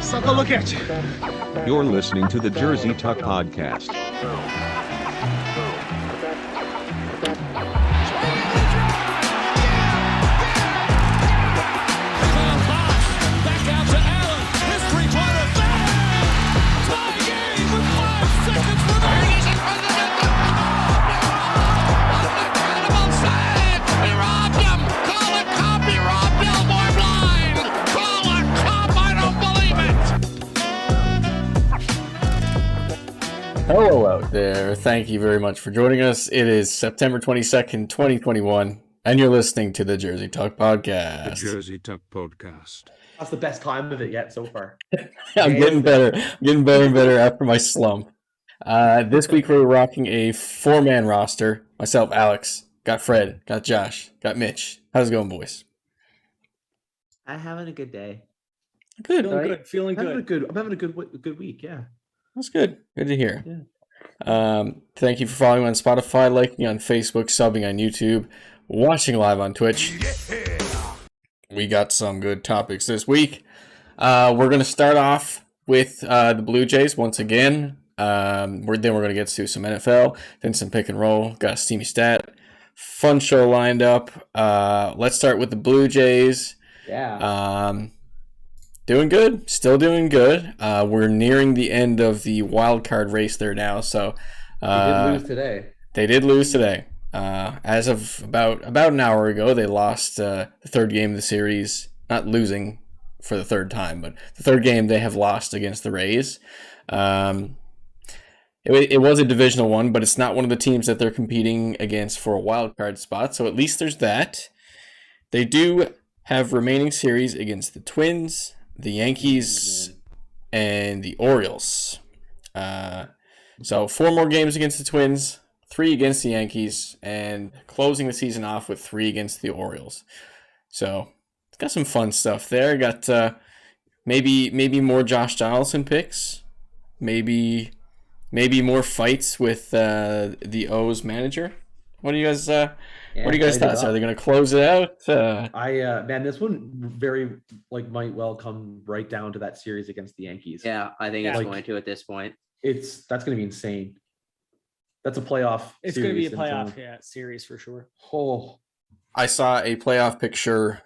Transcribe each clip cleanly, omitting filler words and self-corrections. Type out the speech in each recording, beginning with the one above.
Suck a look at you. You're listening to the Jersey Tuck Podcast. Back out to Allen. His three-pointer. Bang! Tie game with 5 seconds remaining. Incredible save. He robbed him. Call it cop. He robbed Billboard blind. Call it cop. I don't believe it. Hello out there. Thank you very much for joining us. It is September 22nd, 2021, and you're listening to the Jersey Talk Podcast. The Jersey Tuck Podcast. That's the best time of it yet so far. I'm getting better. Getting better and better after my slump. This week we're rocking a 4-man roster. Myself, Alex, got Fred, got Josh, got Mitch. How's it going, boys? I'm having a good day. Good. Feeling good. I'm having a good week. Yeah. That's good. Good to hear. Yeah. Thank you for following on Spotify, liking on Facebook, subbing on YouTube, watching live on Twitch. We got some good topics this week. We're going to start off with the Blue Jays once again. Then we're going to get to some NFL, then some pick and roll. Got a steamy stat. Fun show lined up. Let's start with the Blue Jays. Yeah. Doing good. Still doing good. We're nearing the end of the wild card race there now. So They did lose today. They did lose today. As of about an hour ago, they lost the third game of the series. Not losing for the third time, but the third game they have lost against the Rays. It was a divisional one, but it's not one of the teams that they're competing against for a wild card spot. So at least there's that. They do have remaining series against the Twins, the Yankees, and the Orioles. So 4 more games against the Twins, 3 against the Yankees, and closing the season off with 3 against the Orioles. So it's got some fun stuff there. Got maybe more Josh Donaldson picks, maybe more fights with the O's manager. What do you guys thoughts? Are they going to close it out? Man, this one very might well come right down to that series against the Yankees. Yeah, I think it's going to at this point. That's going to be insane. That's a playoff. It's going to be a playoff series for sure. Oh, I saw a playoff picture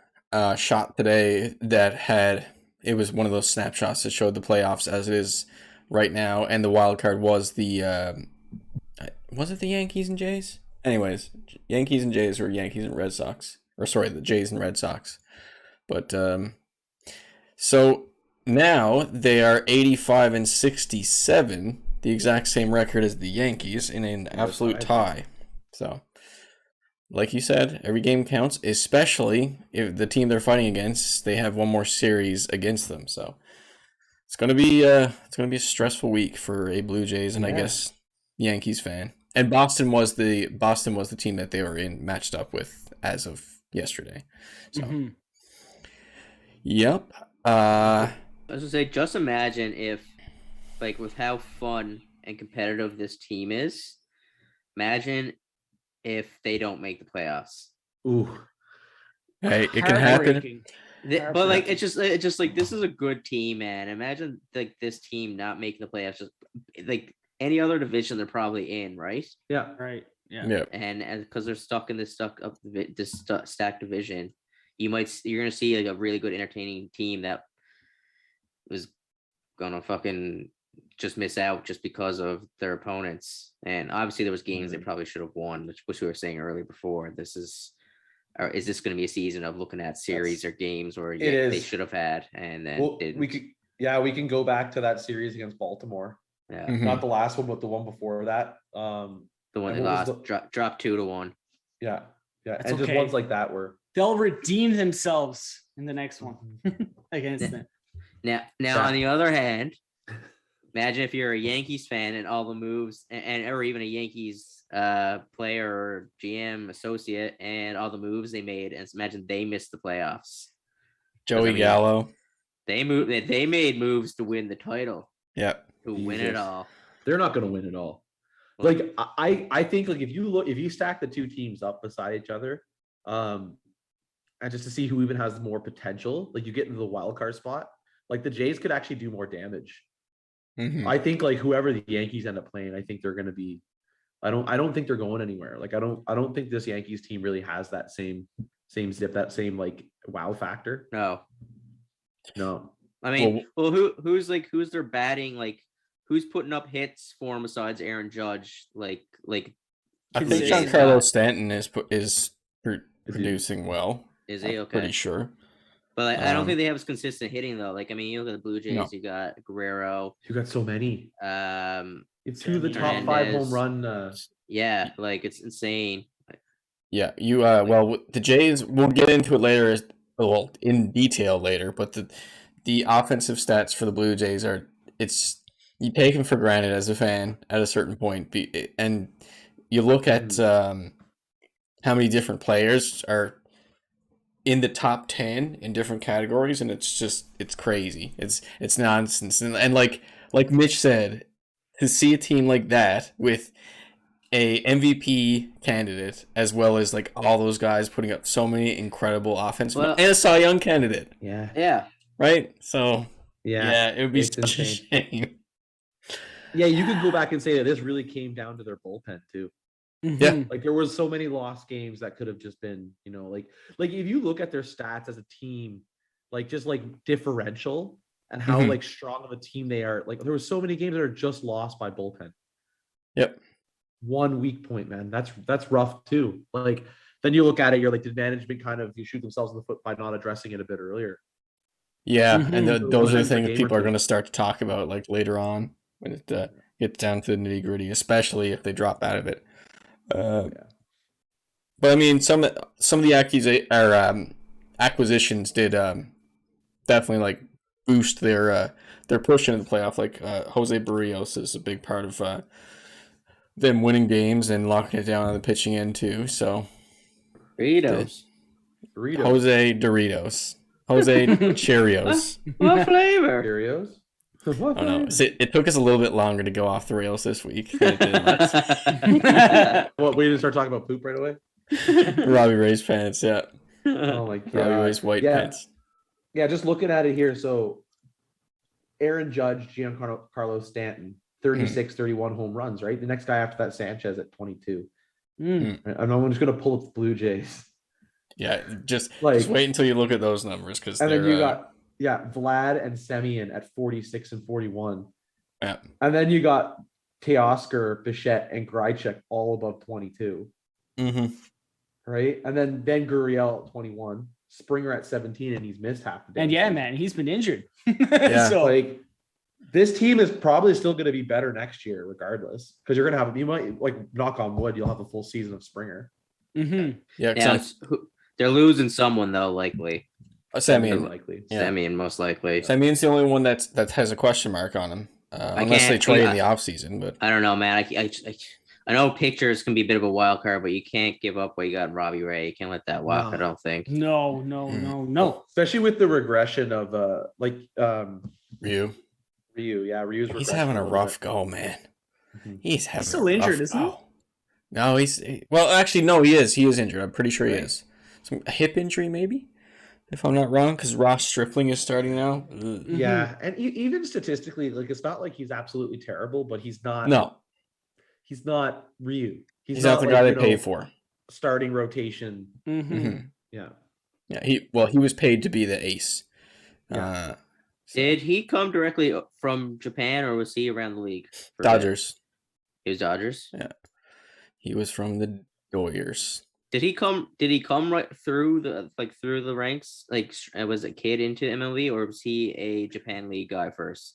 shot today it was one of those snapshots that showed the playoffs as it is right now, and the wild card was was it the Yankees and Jays? Anyways, Yankees and Jays, or Yankees and Red Sox, or sorry, the Jays and Red Sox. But so now they are 85-67, the exact same record as the Yankees, in an absolute tie. So, like you said, every game counts, especially if the team they're fighting against, they have one more series against them. So it's gonna be a stressful week for a Blue Jays and I guess Yankees fan. And Boston was the team that they were matched up with as of yesterday. So, Yep. I was gonna say, just imagine if, with how fun and competitive this team is, imagine if they don't make the playoffs. ooh. Hey, it can happen. But it's just this is a good team, man. Imagine this team not making the playoffs. Just any other division they're probably in, right? Yeah. Right. Yeah. Yep. And because they're stuck in this stacked division, you're gonna see a really good, entertaining team that was gonna fucking just miss out just because of their opponents. And obviously there was games they probably should have won, which we were saying earlier before. Is this going to be a season of looking at series or games where they should have had and then didn't? we can go back to that series against Baltimore. Yeah. Mhm. Not the last one, but the one before that. The one they lost, dropped 2-1. Yeah. That's and just okay. ones like that were. They'll redeem themselves in the next one against them. Now on the other hand, imagine if you're a Yankees fan and all the moves, or even a Yankees player or GM associate, and all the moves they made, and imagine they missed the playoffs. Joey Gallo. They made moves to win the title. Yep. To win it all. They're not going to win it all. Like I think if you stack the two teams up beside each other, and just to see who even has more potential. Like you get into the wild card spot, like the Jays could actually do more damage. Mhm. I think like whoever the Yankees end up playing, I think they're going to be. I don't think they're going anywhere. Like I don't think this Yankees team really has that same zip, that same like wow factor. No. No. I mean, who's their batting, like who's putting up hits for him besides Aaron Judge? Like I think Consistent. Giancarlo Stanton is producing well. is he I'm okay? pretty sure. But I don't think they have as consistent hitting though. Like I mean, you look at the Blue Jays, No. you got Guerrero. You got so many. It's two of the top 5 Hernandez. home run. Yeah, like it's insane. Yeah, you well the Jays, we'll get into it later, well in detail later, but the offensive stats for the Blue Jays you take them for granted as a fan at a certain point, and you look at how many different players are in the top 10 in different categories, and it's crazy. It's nonsense, and like Mitch said, to see a team like that with a MVP candidate as well as like all those guys putting up so many incredible offensive and a Cy Young candidate, Yeah. right? So Yeah. it would be It's such a insane. shame. Yeah, you could go back and say that this really came down to their bullpen too. Yeah. Like there was so many lost games that could have just been, like if you look at their stats as a team, like just like differential and how like strong of a team they are, like there was so many games that are just lost by bullpen. Yep. One weak point, man. That's rough too. Like then you look at it, you're like, did management kind of shoot themselves in the foot by not addressing it a bit earlier? Yeah, Mhm. and So those are the sometimes the things game people or are two. going to start to talk about like later on when it gets down to the nitty gritty, especially if they drop out of it. But I mean, some of the acquisitions did definitely like boost their push into the playoff. Like Jose Barrios is a big part of them winning games and locking it down on the pitching end too. So Doritos. Jose Doritos, Jose Cheerios. What flavor? Cheerios. I don't know. It took us a little bit longer to go off the rails this week than it did last. What, we didn't start talking about poop right away? Robbie Ray's pants, yeah. Oh my god. Robbie Ray's white pants. Yeah, just looking at it here. So Aaron Judge, Giancarlo Stanton, 36, 31 home runs, right? The next guy after that, Sanchez at 22. And I'm just going to pull up the Blue Jays. Yeah, just Like- wait until you look at those numbers because And they're then you got, Vlad and Semien at 46 and 41. yeah. And then you got Teoscar, Bichette, and Greichek all above 22, Mm-hmm. right? And then Ben Gurriel at 21, Springer at 17, and he's missed half the day. And yeah, man, he's been injured. Yeah. So Like, this team is probably still going to be better next year, regardless, because you're going to have, you might, like, knock on wood, you'll have a full season of Springer. mhm. Yeah, Yeah, they're losing someone though, likely. Semien. Likely. Yeah. Semien, most likely. Semien's the only one that has a question mark on him, unless they can't- trade yeah. in the offseason. But I don't know, man. I know pitchers can be a bit of a wild card, but you can't give up what you got in Robbie Ray. You can't let that walk. No. I don't think. No. Especially with the regression of Ryu, Ryu. Yeah, Ryu's he's regressing having a little rough bit. go, man. Mhm. He's having still a injured, rough isn't he? go. No, actually, no, he is. He is injured. I'm pretty sure he Right. is. A hip injury, maybe, if I'm not wrong, because Ross Stripling is starting now. Ugh. Yeah, and even statistically, like it's not like he's absolutely terrible, but he's not. No, he's not Ryu. he's not the guy they pay for. Starting rotation. Mhm. Mhm. Yeah. Yeah, he was paid to be the ace. Yeah. Did he come directly from Japan, or was he around the league? for a bit? Dodgers. He was Dodgers. He was from the Doyers. Did he come right through the ranks? Like, was a kid into MLB, or was he a Japan League guy first,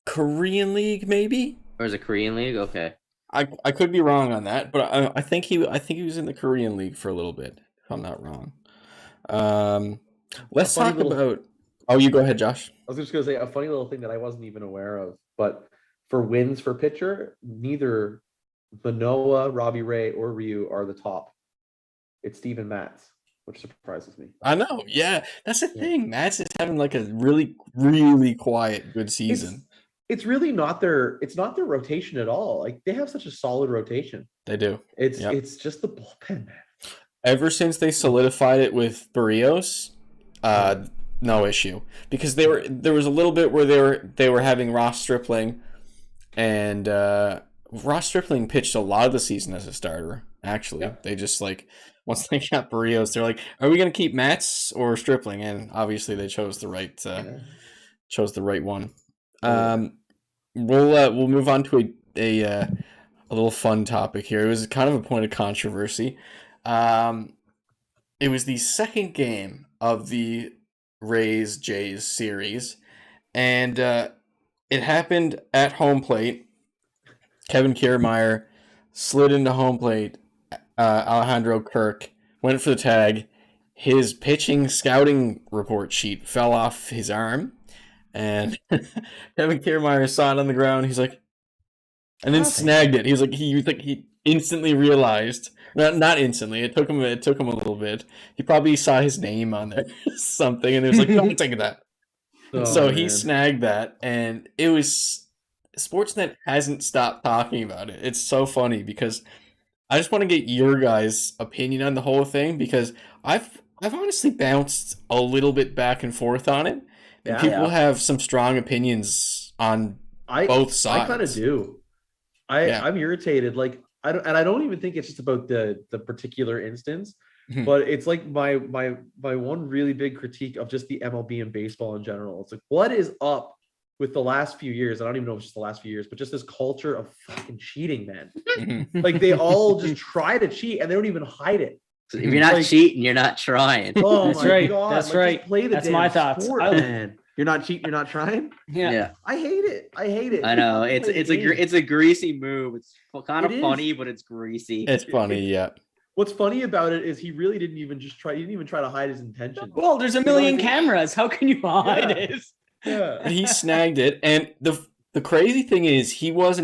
Korean League maybe. or is it Korean League? Okay. I could be wrong on that, but I think he was in the Korean League for a little bit, if I'm not wrong. Let's A funny talk little- about. Oh, you go ahead, Josh. I was just gonna say a funny little thing that I wasn't even aware of, but for wins for pitcher, neither Manoa, Robbie Ray, or Ryu are the top. It's Steven Matz, which surprises me. I know. Yeah, that's the Yeah. thing. Matz is having like a really, really quiet, good season. It's really not their rotation at all. Like they have such a solid rotation. They do. It's Yep. it's just the bullpen, man. ever since they solidified it with Barrios, no issue, because there was a little bit where they were having Ross Stripling, and Ross Stripling pitched a lot of the season as a starter. Actually, they just like once they got Barrios, they're like, "Are we gonna keep Matz or Stripling?" And obviously, they chose the right one. We'll move on to a little fun topic here. It was kind of a point of controversy. It was the second game of the Rays Jays series, and it happened at home plate. Kevin Kiermaier slid into home plate. Alejandro Kirk went for the tag. His pitching scouting report sheet fell off his arm, and Kevin Kiermaier saw it on the ground. He's like, and then snagged it. He instantly realized, not instantly. It took him a little bit. He probably saw his name on there, something, and he was like, "Don't take that." So he snagged that, and it was Sportsnet hasn't stopped talking about it. It's so funny because I just want to get your guys' opinion on the whole thing, because I've honestly bounced a little bit back and forth on it. And people have some strong opinions on both sides. I kind of do. I'm irritated. Like I don't even think it's just about the particular instance, but it's like my one really big critique of just the MLB and baseball in general. It's like, what is up with the last few years? I don't even know if it's just the last few years, but just this culture of fucking cheating, man. Like they all just try to cheat and they don't even hide it. So if you're not cheating, you're not trying. Oh That's my right. God. That's like, right. Just play the That's damn my thoughts. sport, man. You're not cheating. You're not trying. Yeah. I hate it. I know it's a greasy move. It's kind of funny, but it's greasy. It's funny, yeah. What's funny about it is he really didn't even try to hide his intention. Well, there's a million cameras. How can you hide it? Yeah. He snagged it, and the crazy thing is he was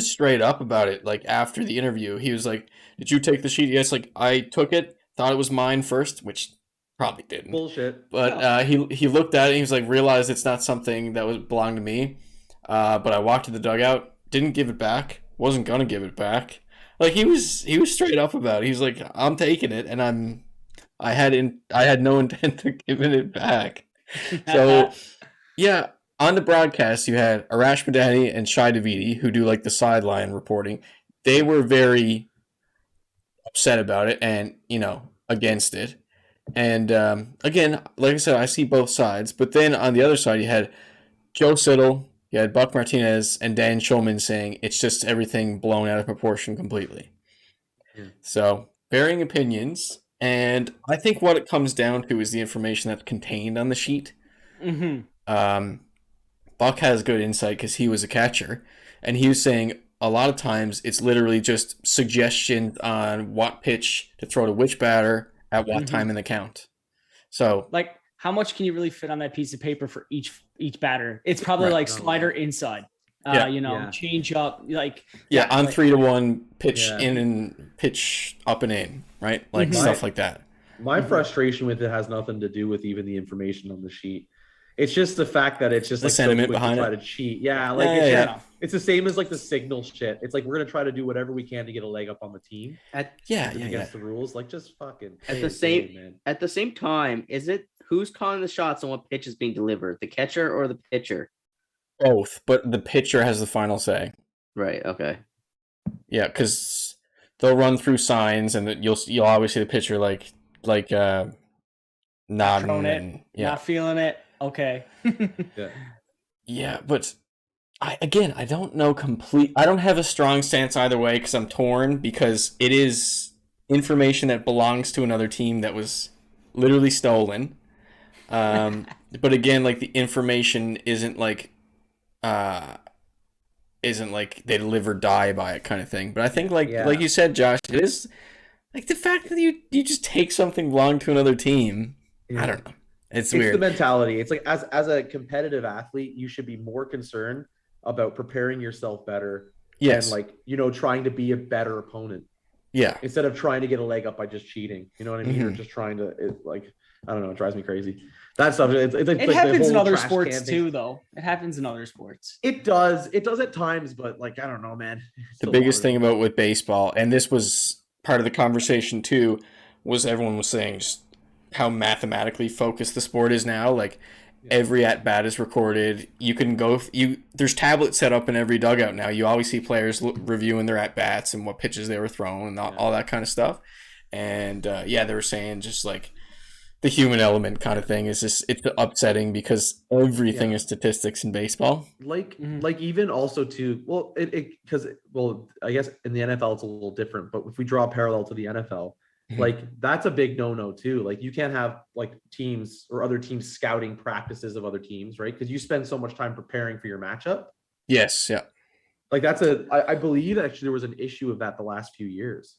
straight up about it. Like after the interview, he was like, "Did you take the sheet?" Yes, like I took it, thought it was mine first, which probably didn't. Bullshit. But he looked at it, and he was like, realized it's not something that belonged to me. But I walked to the dugout, didn't give it back, wasn't gonna give it back. Like he was straight up about it. He was like, "I'm taking it," and I had no intent of giving it back. So yeah. On the broadcast, you had Arash Madani and Shai Davidi, who do like the sideline reporting. They were very upset about it and, against it. And again, like I said, I see both sides. But then on the other side, you had Joe Siddle, you had Buck Martinez, and Dan Schulman saying it's just everything blown out of proportion completely. Yeah. So, varying opinions. And I think what it comes down to is the information that's contained on the sheet. Mm-hmm. Buck has good insight because he was a catcher, and he was saying a lot of times it's literally just suggestions on what pitch to throw to which batter at what time in the count. So, like, how much can you really fit on that piece of paper for each batter? It's probably slider inside, change up, on 3-1 pitch in and pitch up and in, right? Like stuff like that. My frustration with it has nothing to do with even the information on the sheet. It's just the fact that it's just the like sentiment so quick behind to try it. to cheat. Yeah, it's the same as like the signal shit. It's like we're gonna try to do whatever we can to get a leg up on the team. Against the rules. Like just fucking at the same time, is it who's calling the shots on what pitch is being delivered? The catcher or the pitcher? Both, but the pitcher has the final say. Right. Okay. Yeah, because they'll run through signs, and you'll always see the pitcher like nodding and not feeling it. Okay. Yeah, but I don't know I don't have a strong stance either way because I'm torn, because it is information that belongs to another team that was literally stolen. But again, like the information isn't like they live or die by it kind of thing. But I think like you said, Josh, it is like the fact that you just take something belonging to another team. I don't know. It's weird. The mentality. It's like as a competitive athlete, you should be more concerned about preparing yourself better. Yes. And trying to be a better opponent. Yeah. Instead of trying to get a leg up by just cheating. You know what I mean? Or just trying to I don't know, it drives me crazy. That stuff. It happens in other sports too, though. It happens in other sports. It does. It does at times, but I don't know, man. The biggest thing about with baseball, and this was part of the conversation too was everyone was saying just how mathematically focused the sport is now. Like every at bat is recorded. You can go. There's tablets set up in every dugout now. You always see players reviewing their at bats and what pitches they were throwing and all that kind of stuff. And they were saying just like the human element kind of thing is just it's upsetting because everything is statistics in baseball. Like even also too. Well, because I guess in the NFL it's a little different. But if we draw a parallel to the NFL. Like that's a big no-no too. Like you can't have like teams or other teams scouting practices of other teams, right? Because you spend so much time preparing for your matchup. Yes, yeah. Like I believe actually there was an issue of that the last few years.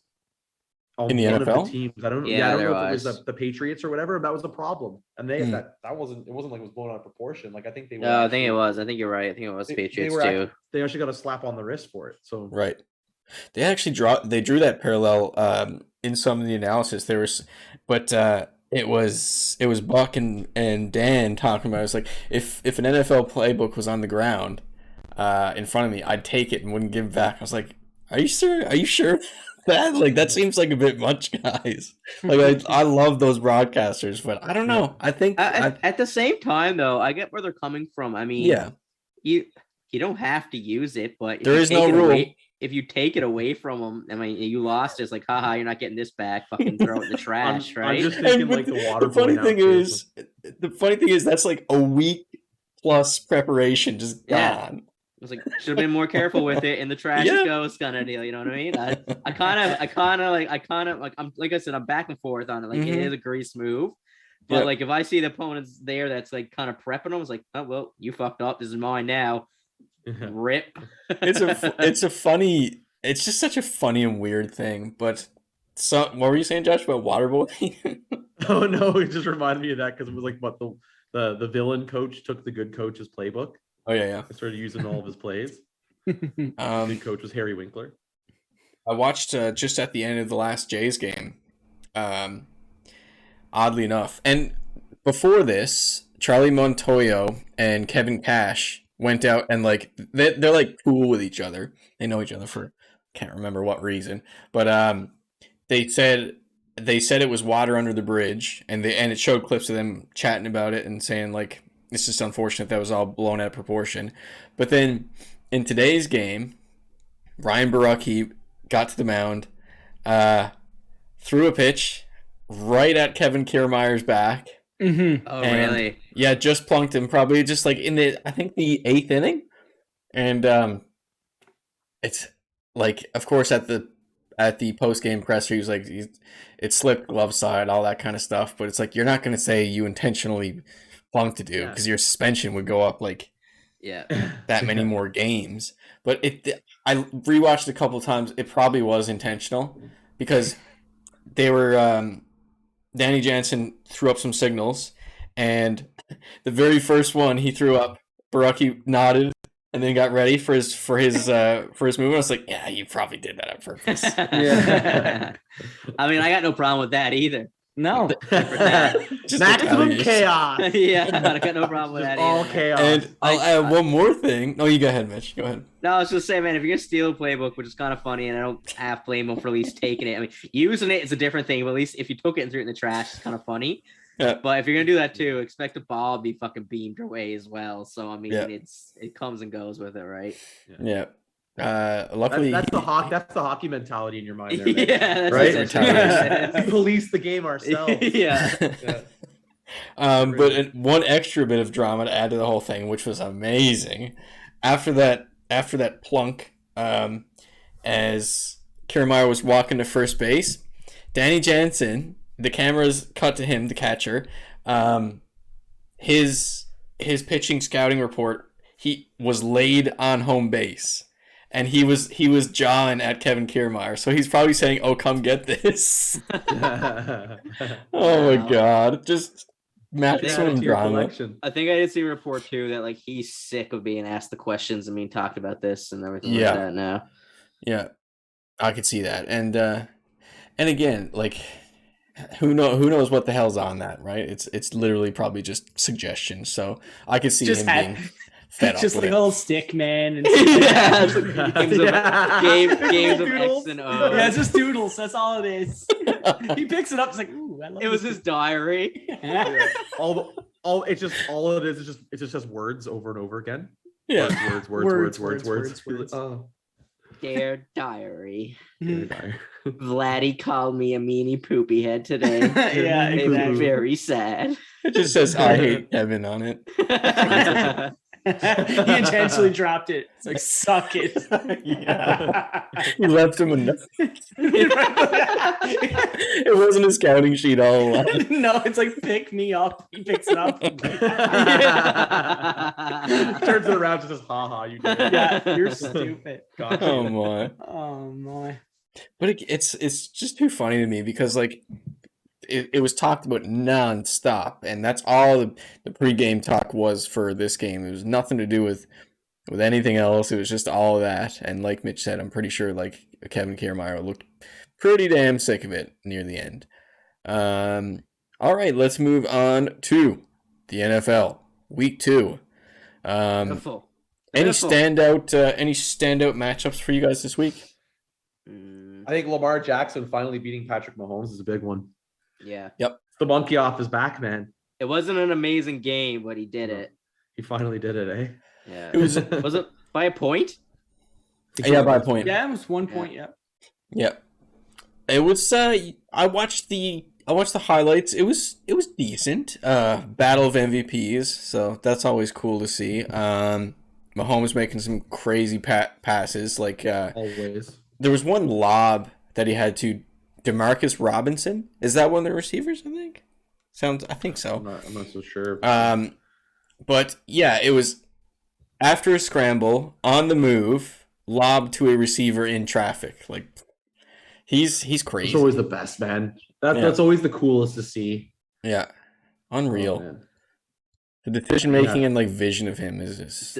In the NFL? Of the teams, I don't know if it was the Patriots or whatever. That was a problem, and that wasn't. It wasn't like it was blown out of proportion. Like I think they were. I think it was. I think you're right. I think it was Patriots too. They actually got a slap on the wrist for it. So right. They actually drew that parallel in some of the analysis. There was, but it was Buck and Dan talking about it. It's like if an NFL playbook was on the ground in front of me, I'd take it and wouldn't give it back. I was like, are you sure that like that seems like a bit much, guys? Like I love those broadcasters, but I don't know. I think at the same time though, I get where they're coming from. I mean, you don't have to use it, but there is no rule. If you take it away from them, I mean, you lost. It's like, haha, you're not getting this back. Fucking throw it in the trash, right? I'm just thinking like the water. The funny thing is, that's like a week plus preparation just gone. I was like, should have been more careful with it. In the trash it goes, kind of deal. You know what I mean? I kind of I'm like I said, I'm back and forth on it. Like it is a grease move, but like if I see the opponents there, that's like kind of prepping them. It's like, oh well, you fucked up. This is mine now. Rip. It's just such a funny and weird thing. But what were you saying, Josh, about waterboarding? Oh no, it just reminded me of that because it was like what the villain coach took the good coach's playbook. Oh yeah. I started using all of his plays. Good coach was Harry Winkler. I watched just at the end of the last Jays game. Oddly enough, and before this, Charlie Montoyo and Kevin Cash went out and like they're like cool with each other. They know each other for can't remember what reason, but they said it was water under the bridge, and it showed clips of them chatting about it and saying like it's just unfortunate that was all blown out of proportion. But then in today's game, Ryan Borucki got to the mound, threw a pitch right at Kevin Kiermaier's back. Mm-hmm. Oh, and, really? Yeah, just plunked him probably just like in the 8th inning. And it's like, of course, at the post-game presser, he was like, it slipped glove side, all that kind of stuff. But it's like, you're not going to say you intentionally plunked it, dude, because your suspension would go up like that many more games. But I rewatched a couple of times. It probably was intentional because they were Danny Jansen threw up some signals, and the very first one he threw up, Borucki nodded and then got ready for his movement. I was like, yeah, you probably did that on purpose. I mean, I got no problem with that either. No. Just maximum chaos. Yeah, I got no problem with that all either. Chaos. And I'll add one more thing. No, you go ahead, Mitch. Go ahead. No, I was just saying, man, if you're going to steal a playbook, which is kind of funny, and I don't half blame them for at least taking it. I mean, using it is a different thing, but at least if you took it and threw it in the trash, it's kind of funny. Yeah. But if you're going to do that too, expect the ball to be fucking beamed your way as well. So, I mean, it comes and goes with it, right? Yeah. Luckily that's the hockey mentality in your mind there, man. Yeah, right. We police the game ourselves. But one extra bit of drama to add to the whole thing, which was amazing, after that plunk, as Kiermaier was walking to first base, Danny Jansen, the cameras cut to him, the catcher, his pitching scouting report, he was laid on home base. And he was jawing at Kevin Kiermaier, so he's probably saying, "Oh, come get this." Oh my God! Just maximum drama. I think I did see a report too that like he's sick of being asked the questions and being talked about this and everything like that now. Yeah, I could see that, and again, like who knows what the hell's on that, right? It's literally probably just suggestions. So I could see him being fed up Just with like it. a little stick man. And Yeah, Yeah. games of Doodles. X and O. Yeah, it's just doodles. That's all it is. He picks it up. It's like, ooh, I love It was this his diary. Yeah. All it is just words over and over again. Yeah. Words. Oh. Dear diary. Diary. Vladdy called me a meanie poopy head today. Yeah, It was exactly. very sad. It just says I hate Kevin on it. He intentionally dropped it. It's like, suck it. Yeah. He left him a note. It wasn't his counting sheet all along. No, it's like, pick me up. He picks it up. Turns it around to just haha, you did it. Yeah, you're stupid. Gotcha. Oh my. Oh my. But it's just too funny to me because like it was talked about nonstop, and that's all the pregame talk was for this game. It was nothing to do with anything else. It was just all of that. And like Mitch said, I'm pretty sure like Kevin Kiermaier looked pretty damn sick of it near the end. All right, let's move on to the NFL Week 2. Beautiful. Any Beautiful. standout matchups for you guys this week? I think Lamar Jackson finally beating Patrick Mahomes is a big one. Yeah. It's the monkey off his back, man. It wasn't an amazing game, but he did it. He finally did it, eh? Yeah. It was Was it by a point? yeah, by a point. Yeah, it was 1 point. Yeah. Yeah. It was I watched the highlights. It was decent. Battle of MVPs, so that's always cool to see. Mahomes making some crazy passes like Always. there was one lob that he had to DeMarcus Robinson. Is that one of the receivers, I think so. I'm not so sure. But yeah, it was after a scramble, on the move, lob to a receiver in traffic. Like he's crazy. It's always the best, man. Yeah. That's always the coolest to see. Yeah. Unreal. Oh, man. The decision making and like vision of him is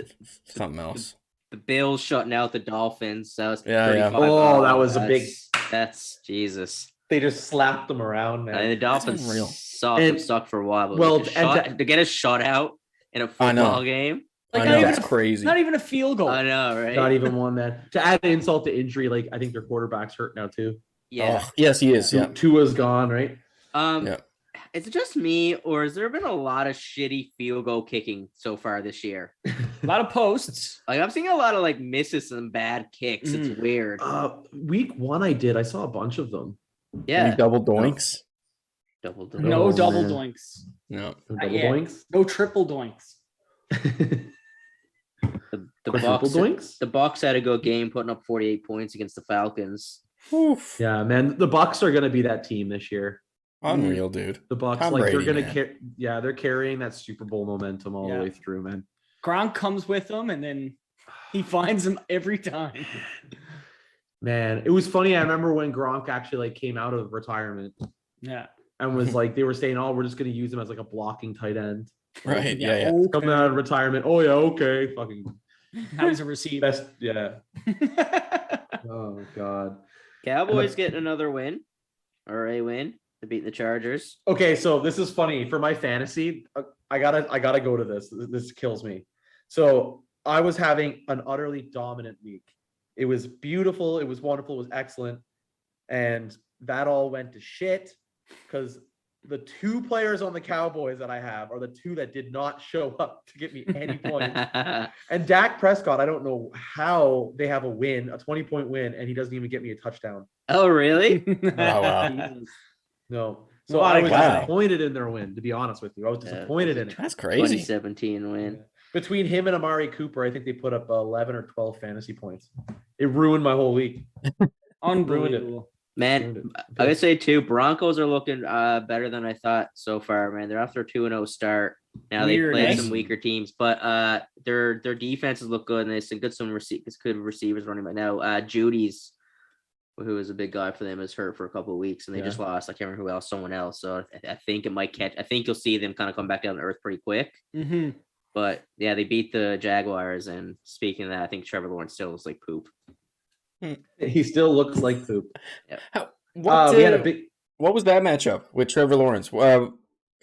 something else. The Bills shutting out the Dolphins. That was Yeah, yeah. 35. Oh, that was a big- That's Jesus. They just slapped them around, man. And the Dolphins unreal. sucked for a while. But Well, to get a shutout in a I know. football game. Like, I not know, even it's crazy. Not even a field goal. I know, right? Not even one, man. To add insult to injury, like I think their quarterback's hurt now too. Yeah. Oh, yes, he is. Yeah. Tua's gone, right? Yeah. Is it just me, or has there been a lot of shitty field goal kicking so far this year? A lot of posts. Like I'm seeing a lot of like misses and bad kicks. It's weird. Week 1 I saw a bunch of them. Yeah. Any double doinks? Double. No Oh, double man. doinks. No. Double Yeah. doinks. No triple doinks. The Quadruple Bucs. doinks. The Bucs had a good game, putting up 48 points against the Falcons. Oof. Yeah, man. The Bucs are gonna be that team this year. Unreal, dude. The Bucs, Tom like Brady, they're man. gonna they're carrying that Super Bowl momentum all Yeah. the way through, man. Gronk comes with them, and then he finds them every time. Man, it was funny. I remember when Gronk actually like came out of retirement Yeah. and was like, they were saying, "Oh, we're just gonna use him as like a blocking tight end." Right. Yeah. Okay. Coming out of retirement. Oh yeah, okay. Fucking Now he's a receiver. best. Yeah. Oh god. Cowboys getting another win, or a win to beat the Chargers. Okay, so this is funny for my fantasy. I gotta go to this. This kills me. So I was having an utterly dominant week. It was beautiful. It was wonderful. It was excellent, and that all went to shit because the 2 players on the Cowboys that I have are the 2 that did not show up to get me any points. And Dak Prescott, I don't know how they have a win, a 20-point win, and he doesn't even get me a touchdown. Oh, really? Oh, wow. No. So Wow. I was Wow. disappointed in their win, to be honest with you. I was disappointed in it. That's crazy. 2017 win. Between him and Amari Cooper, I think they put up 11 or 12 fantasy points. It ruined my whole week. Unbelievable. Man, Ruined it. I would say too, Broncos are looking better than I thought so far, man. They're after a 2-0 start. Now they Weird, played eh? some weaker teams, but their defenses look good, and there's some good receivers running right now. Judy's, who is a big guy for them, is hurt for a couple of weeks, and they just lost. I can't remember who else, someone else. So I think it might catch. I think you'll see them kind of come back down to earth pretty quick. Mm-hmm. But yeah, they beat the Jaguars. And speaking of that, I think Trevor Lawrence still looks like poop. He still looks like poop. What, We had a big what was that matchup with Trevor Lawrence? Who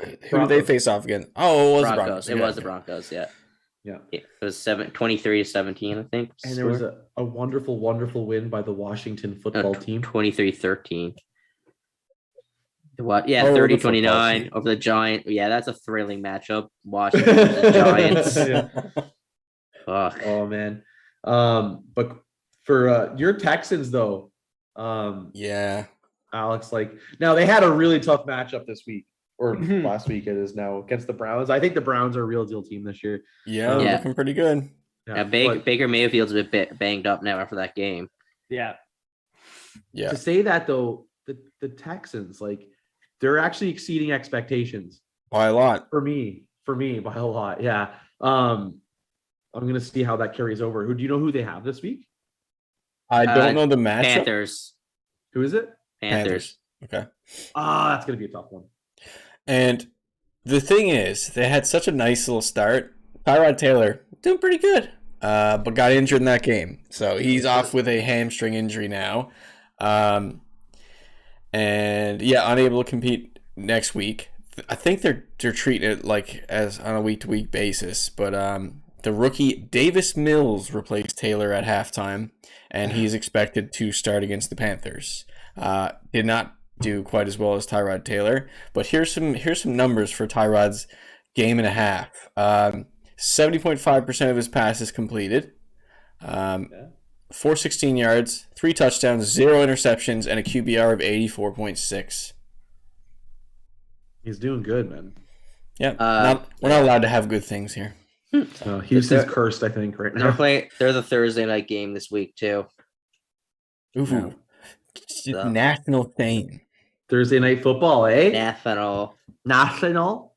did they Broncos. face off again? Oh, it was the Broncos. Broncos. It was the Broncos. Yeah. It was 23-17, I think. And there was a wonderful, wonderful win by the Washington football team. 23-13. What? Yeah, Oh, the 30-29 over the Giants. Yeah, that's a thrilling matchup. Washington versus Giants. Yeah. Fuck. Oh man. But for your Texans though, Yeah. Alex, like now they had a really tough matchup this week or last week. It is now against the Browns. I think the Browns are a real deal team this year. Yeah, Yeah. looking pretty good. Yeah, but Baker Mayfield's a bit banged up now after that game. Yeah. Yeah. to say that though, the Texans, like they're actually exceeding expectations By a lot. for me by a lot. Yeah. I'm gonna see how that carries over. Do you know who they have this week? I don't know the matchup. Panthers. Who is it? Panthers. Okay. That's gonna be a tough one. And the thing is, they had such a nice little start. Tyrod Taylor doing pretty good, but got injured in that game, so he's off with a hamstring injury now, and yeah, unable to compete next week. I think they're treating it like as on a week to week basis, but the rookie Davis Mills replaced Taylor at halftime, and he's expected to start against the Panthers. Did not do quite as well as Tyrod Taylor, but here's some numbers for Tyrod's game and a half. 70.5% of his passes completed, 416 yards, 3 touchdowns, 0 interceptions, and a QBR of 84.6. He's doing good, man. Yeah, we're not allowed to have good things here. Houston's cursed, I think, right now. They're the Thursday night game this week too. Ooh, national fame. Thursday night football, eh? National. Yeah,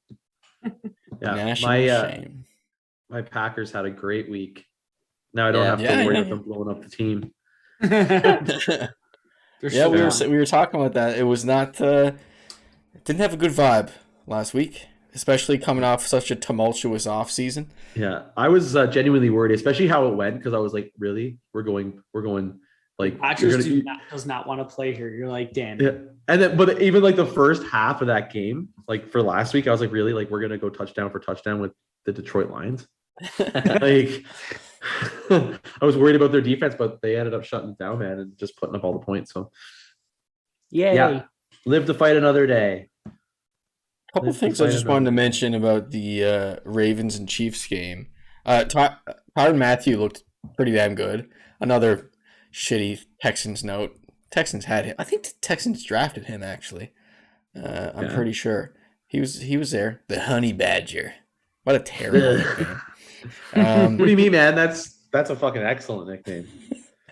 National shame. my Packers had a great week. Now I don't have to worry about them blowing up the team. Yeah, we were talking about that. It was not it didn't have a good vibe last week, especially coming off such a tumultuous off season. Yeah, I was genuinely worried, especially how it went, because I was like, really, we're going like Packers does not want to play here. You're like, damn. Yeah. And then, but even like the first half of that game, like for last week, I was like, really, like we're gonna go touchdown for touchdown with the Detroit Lions. Like, I was worried about their defense, but they ended up shutting it down, man, and just putting up all the points. So, yeah, live to fight another day. A couple of things I just wanted to mention about the Ravens and Chiefs game. Tyrann Mathieu looked pretty damn good. Another shitty Texans note. Texans had him. I think the Texans drafted him, actually. I'm pretty sure. He was there. The Honey Badger. What a terrible nickname. What do you mean, man? That's a fucking excellent nickname.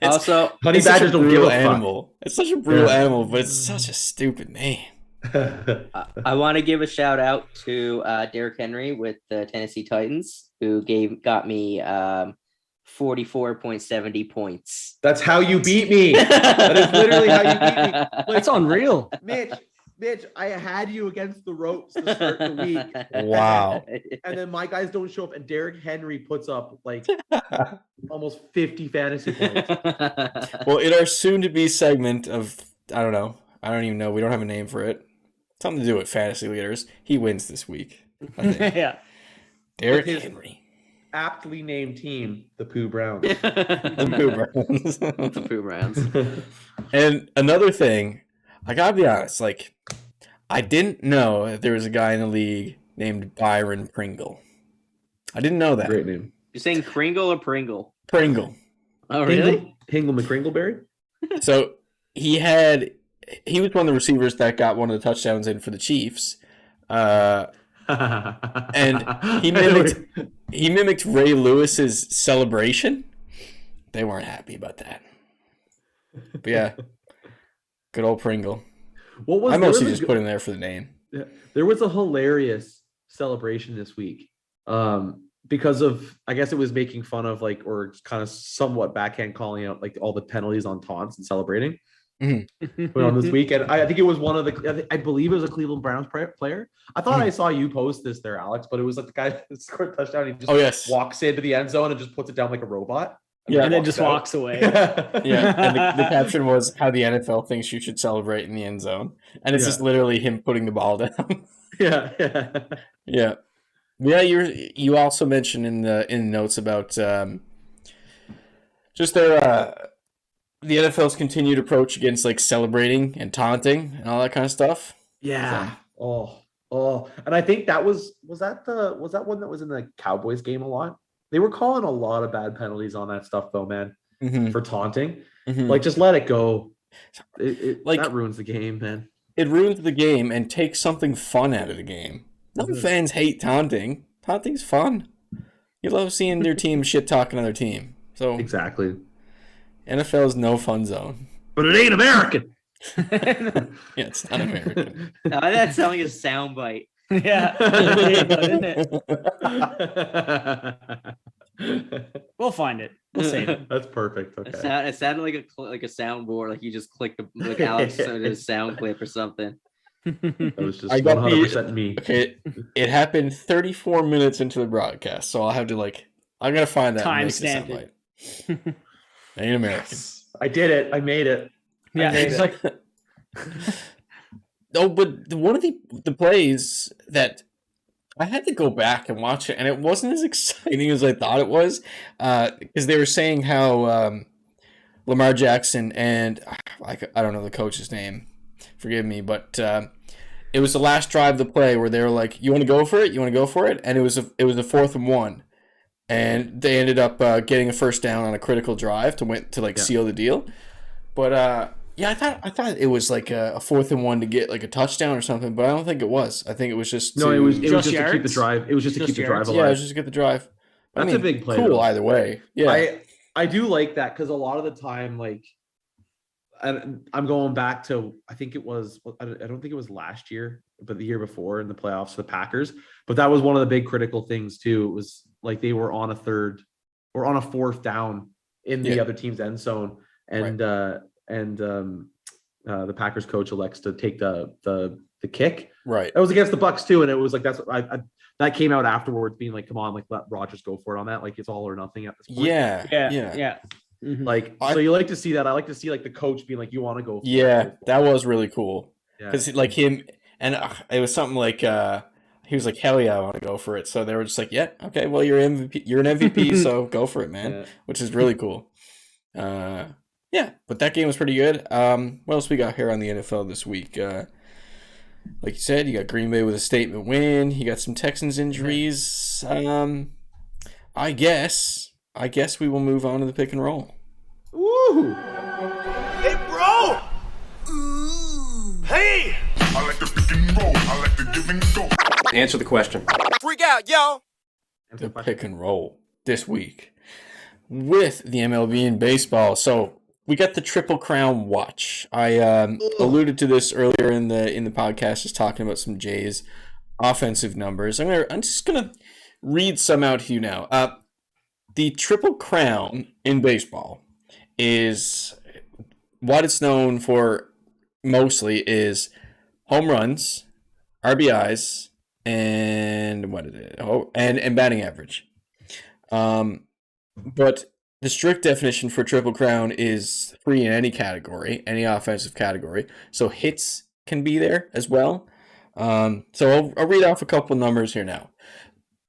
Also, Honey Badgers don't give a animal. fuck. It's such a brutal animal, but it's such a stupid name. I want to give a shout out to Derrick Henry with the Tennessee Titans, who got me 44.70 points. That's how you beat me. That is literally how you beat me. It's unreal. Mitch, I had you against the ropes to start the week. Wow. And then my guys don't show up, and Derrick Henry puts up like almost 50 fantasy points. Well, in our soon-to-be segment of, I don't even know, we don't have a name for it. Something to do with fantasy leaders. He wins this week, I think. Yeah. Derrick Henry. Aptly named team, the Pooh Browns. The Pooh Browns. The Pooh Browns. And another thing, I gotta be honest, like, I didn't know that there was a guy in the league named Byron Pringle. I didn't know that. Great name. You're saying Kringle or Pringle? Pringle. Oh, really? Hingle McCringleberry? So he was one of the receivers that got one of the touchdowns in for the Chiefs. And he mimicked Ray Lewis's celebration. They weren't happy about that. But yeah, good old Pringle. I mostly just put him there for the name. Yeah, there was a hilarious celebration this week because of, I guess it was making fun of like, or kind of somewhat backhand calling out like all the penalties on taunts and celebrating. But on this weekend, I think it was one of the, I believe it was a Cleveland Browns player. I thought I saw you post this there, Alex, but it was like the guy that scored a touchdown. He just walks into the end zone and just puts it down like a robot. And then just walks away. Yeah, and the caption was how the NFL thinks you should celebrate in the end zone. And it's just literally him putting the ball down. Yeah. Yeah, you also mentioned in the notes about just their the NFL's continued approach against like celebrating and taunting and all that kind of stuff. Yeah. Oh, and I think that was that one that was in the Cowboys game a lot. They were calling a lot of bad penalties on that stuff though, man, for taunting. Like, just let it go. It like, that ruins the game, man. It ruins the game and takes something fun out of the game. No fans hate taunting. Taunting's fun. You love seeing your team shit talking another team. So exactly. NFL's no fun zone. But it ain't American. Yeah, it's not American. No, that sounds like a soundbite. Yeah, isn't it? We'll find it. We'll save it. That's perfect. Okay. It sounded like a soundboard, like you just clicked like Alex did a sound clip or something. That was just 100% me. Okay, it happened 34 minutes into the broadcast, so I'll have to I'm gonna find that timestamp it. Ain't American. Yes. I did it. I made it. Yeah, it's like no, but one of the plays that I had to go back and watch it, and it wasn't as exciting as I thought it was, because they were saying how Lamar Jackson and I don't know the coach's name, forgive me, but it was the last drive of the play where they were like, "You want to go for it? You want to go for it?" And it was a 4th and 1, and they ended up getting a first down on a critical drive to seal the deal. But yeah, I thought it was like a 4th and 1 to get like a touchdown or something, but I don't think it was. I think it was just it was just to keep the drive. It was just to keep the drive alive. Yeah, it was just to get the drive. That's a big play. Cool though. Either way. Yeah, I do like that because a lot of the time, like, and I'm going back to I don't think it was last year, but the year before in the playoffs for the Packers. But that was one of the big critical things too. It was like they were on a 4th down in the other team's end zone, and the Packers coach elects to take the kick. Right. It was against the Bucks too, and it was like that's what that came out afterwards, being like, "Come on, like let Rodgers go for it on that. Like it's all or nothing at this point." Yeah. Mm-hmm. Like so, you like to see that. I like to see like the coach being like, "You want to go?" That was really cool because Yeah. him and it was something like he was like, "Hell yeah, I want to go for it." So they were just like, "Yeah, okay, well you're MVP, you're an MVP, so go for it, man," which is really cool. Yeah, but that game was pretty good. What else we got here on the NFL this week? Like you said, you got Green Bay with a statement win. You got some Texans injuries. I guess we will move on to the pick and roll. Woo! Hey, bro! Hey! I like the pick and roll. I like the give and go. Answer the question. Freak out, yo! The pick and roll this week with the MLB and baseball. So we got the Triple Crown watch. I alluded to this earlier in the podcast, just talking about some Jays offensive numbers. I'm just gonna read some out to you now. The Triple Crown in baseball is what it's known for mostly is home runs, RBIs, and and batting average. But the strict definition for Triple Crown is 3 in any category, any offensive category. So hits can be there as well. So I'll read off a couple numbers here now.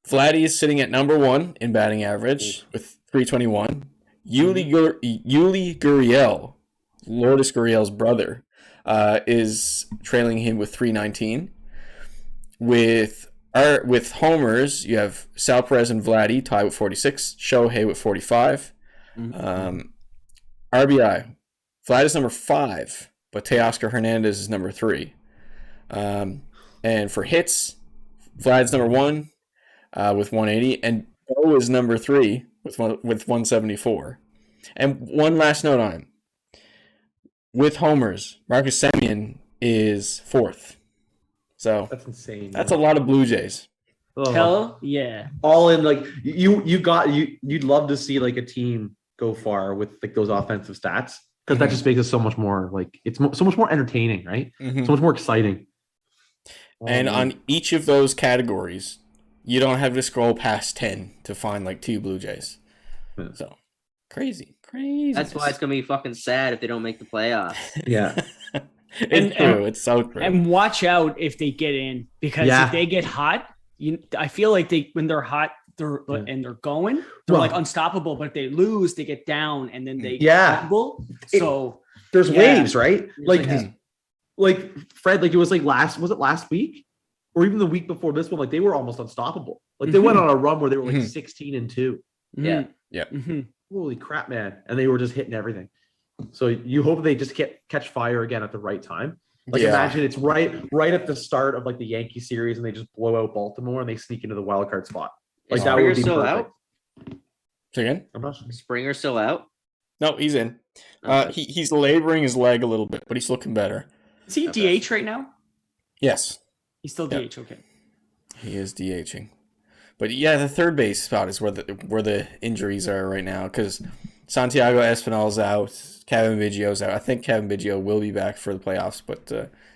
Vladdy is sitting at number 1 in batting average with 321. Yuli Gurriel, Lourdes Gurriel's brother, is trailing him with 319. With homers, you have Sal Perez and Vladdy tied with 46. Shohei with 45. RBI, Vlad is number 5, but Teoscar Hernandez is number 3. And for hits, Vlad's number 1 with 180, and Bo is number 3 with 174. And one last note on him. With homers, Marcus Semien is 4th. So That's insane. That's a lot of Blue Jays. Hell yeah. All in, like you'd love to see like a team go far with like those offensive stats, because that just makes it so much more like so much more entertaining, right? Mm-hmm. So much more exciting. And on each of those categories, you don't have to scroll past 10 to find like 2 Blue Jays. Yeah. So crazy. That's why it's gonna be fucking sad if they don't make the playoffs. Yeah. It's true. It's so true. And watch out if they get in, because if they get hot, I feel like when they're hot, and they're going, they're like unstoppable. But if they lose, they get down and then they crumble. So there's waves, right? There's like Fred, like it was like last week or even the week before this one? Like they were almost unstoppable. Like they went on a run where they were like 16-2. Yeah. Yeah. Holy crap, man! And they were just hitting everything. So you hope they just catch fire again at the right time. Like imagine it's right at the start of like the Yankee series and they just blow out Baltimore and they sneak into the wild card spot. Like that would be still perfect. out? Say again? I'm not sure. Springer's still out? No, he's in. Okay. He's laboring his leg a little bit, but he's looking better. Is he DH right now? Yes. He's still DH. Okay. He is DHing. But yeah, the third base spot is where the injuries are right now because Santiago Espinal's out, Kevin Biggio's out. I think Kevin Biggio will be back for the playoffs, but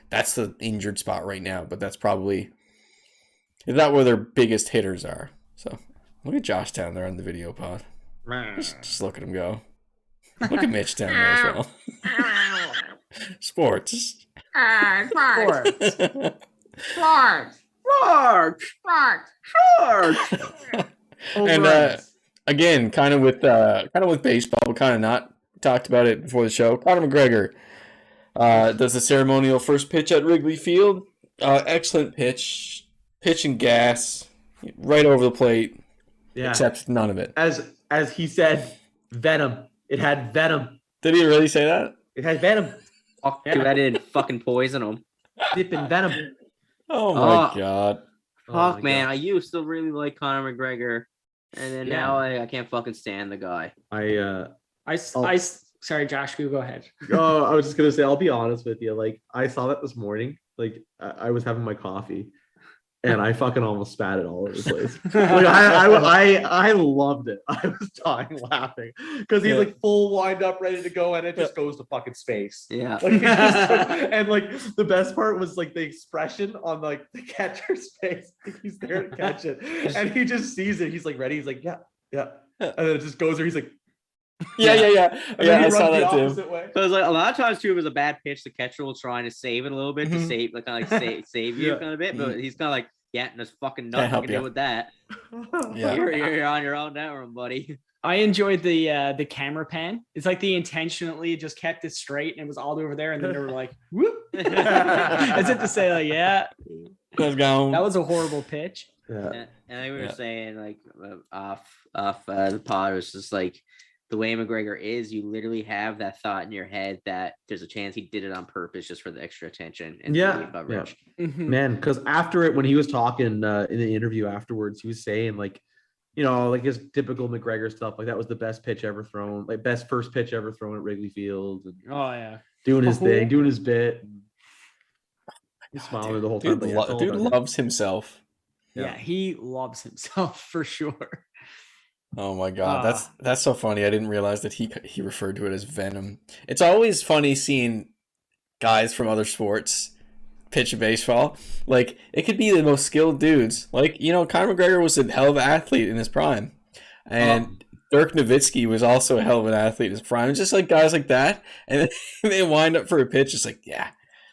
that's the injured spot right now. But that's probably not where their biggest hitters are. So look at Josh down there on the video pod. Just look at him go. Look at Mitch down there as well. Sports. And again, kind of with baseball, but kind of not. We talked about it before the show. Conor McGregor does the ceremonial first pitch at Wrigley Field. Excellent pitch and gas, right over the plate. Yeah. Except none of it. As he said, venom. It had venom. Did he really say that? It had venom. Fuck, dude, I didn't fucking poison him. Dipping venom. Oh my god. Fuck, man. I used to really like Conor McGregor, and then now I can't fucking stand the guy. Sorry, Josh, you go ahead. I was just gonna say, I'll be honest with you. Like, I saw that this morning. Like, I was having my coffee, and I fucking almost spat it all over the place. Like, I loved it. I was dying laughing because he's like full wind up, ready to go, and it just goes to fucking space. Yeah. Like, and like the best part was like the expression on like the catcher's face. Like, he's there to catch it, and he just sees it. He's like ready. He's like, yeah, and then it just goes there. He's like. Yeah. I saw that too. Because like a lot of times too, it was a bad pitch. The catcher was trying to save it a little bit to save, like kind of like save you kind of bit, but he's kind of like, yeah, there's fucking nothing I can do with that. Yeah, you're on your own now, buddy. I enjoyed the camera pan. It's like they intentionally just kept it straight and it was all over there, and then they were like, whoop, as if to say like, yeah, let's go. That was a horrible pitch. Yeah, and we were saying like off the pod, it was just like. The way McGregor is, you literally have that thought in your head that there's a chance he did it on purpose just for the extra attention and coverage. Yeah. Man, because after it, when he was talking in the interview afterwards, he was saying like, you know, like his typical McGregor stuff, like that was the best pitch ever thrown, like best first pitch ever thrown at Wrigley Field. And doing his thing, doing his bit. He's smiling the whole time. Dude loves himself. Yeah, he loves himself for sure. Oh my god, that's so funny. I didn't realize that he referred to it as venom. It's always funny seeing guys from other sports pitch a baseball. Like, it could be the most skilled dudes. Like, you know, Conor McGregor was a hell of an athlete in his prime. And Dirk Nowitzki was also a hell of an athlete in his prime. It's just like guys like that. And they wind up for a pitch. It's like, yeah,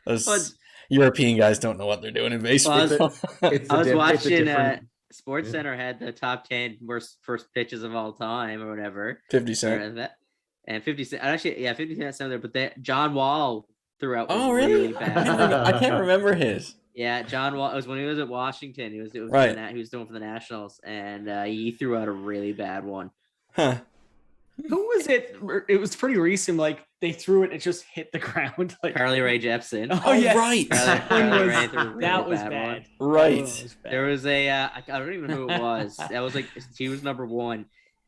those European guys don't know what they're doing in baseball. I was watching Sports Center had the top 10 worst first pitches of all time or whatever. 50 Cent. And 50 Cent. Actually, 50 Cent there, but John Wall threw out. Oh, really? Bad. I can't remember his. Yeah, John Wall. It was when he was at Washington. He was right. He was doing for the Nationals, and he threw out a really bad one. Huh. Who was it? It was pretty recent. Like they threw it, it just hit the ground. Like Carly Rae Jepsen. Oh yeah, right. That was bad. Right. There was a I don't even know who it was. That was like she was number one,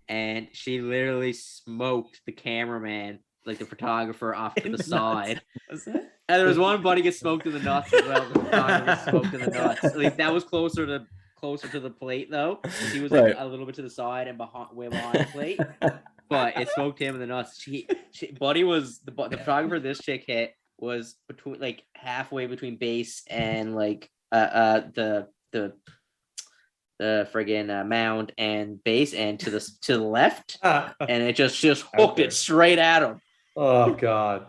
and she literally smoked the cameraman, like the photographer, off to the side. Was it? And there was one buddy get smoked in the nuts as well. The photographer smoked in the nuts. Like that was closer to the plate though. He was like a little bit to the side and way behind the plate. But it smoked him in the nuts. Buddy was the photographer this chick hit was between like halfway between base and like the friggin' mound and base and to the left, and it just hooked it straight at him. Oh god,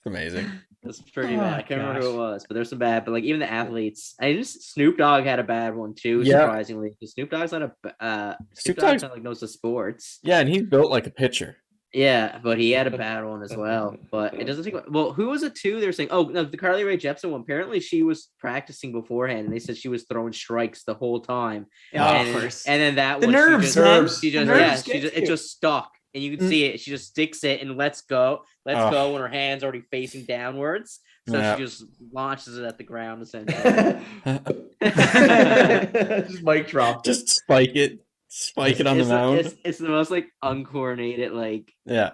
amazing. That's pretty bad. I can't remember gosh. who it was, but there's some bad. But like even the athletes, Snoop Dogg had a bad one too. Yeah. Surprisingly, 'cause Snoop Dogg's not a Snoop Dogg Dogg's- kind of like knows the sports. Yeah, and he's built like a pitcher. Yeah, but he had a bad one as well. But it doesn't take. Well, who was it too? They were saying, oh no, the Carly Rae Jepsen one. Apparently, she was practicing beforehand, and they said she was throwing strikes the whole time. Yeah, and, of course. and then that The one, nerves, she man. just, she just, The yeah, nerves she get just, you. it just stuck, and you can see it. She just sticks it and lets go when her hand's already facing downwards. So Yeah. she just launches it at the ground essentially. Just mic drop. Just spike it on the mound. It's the most like uncoordinated like Yeah.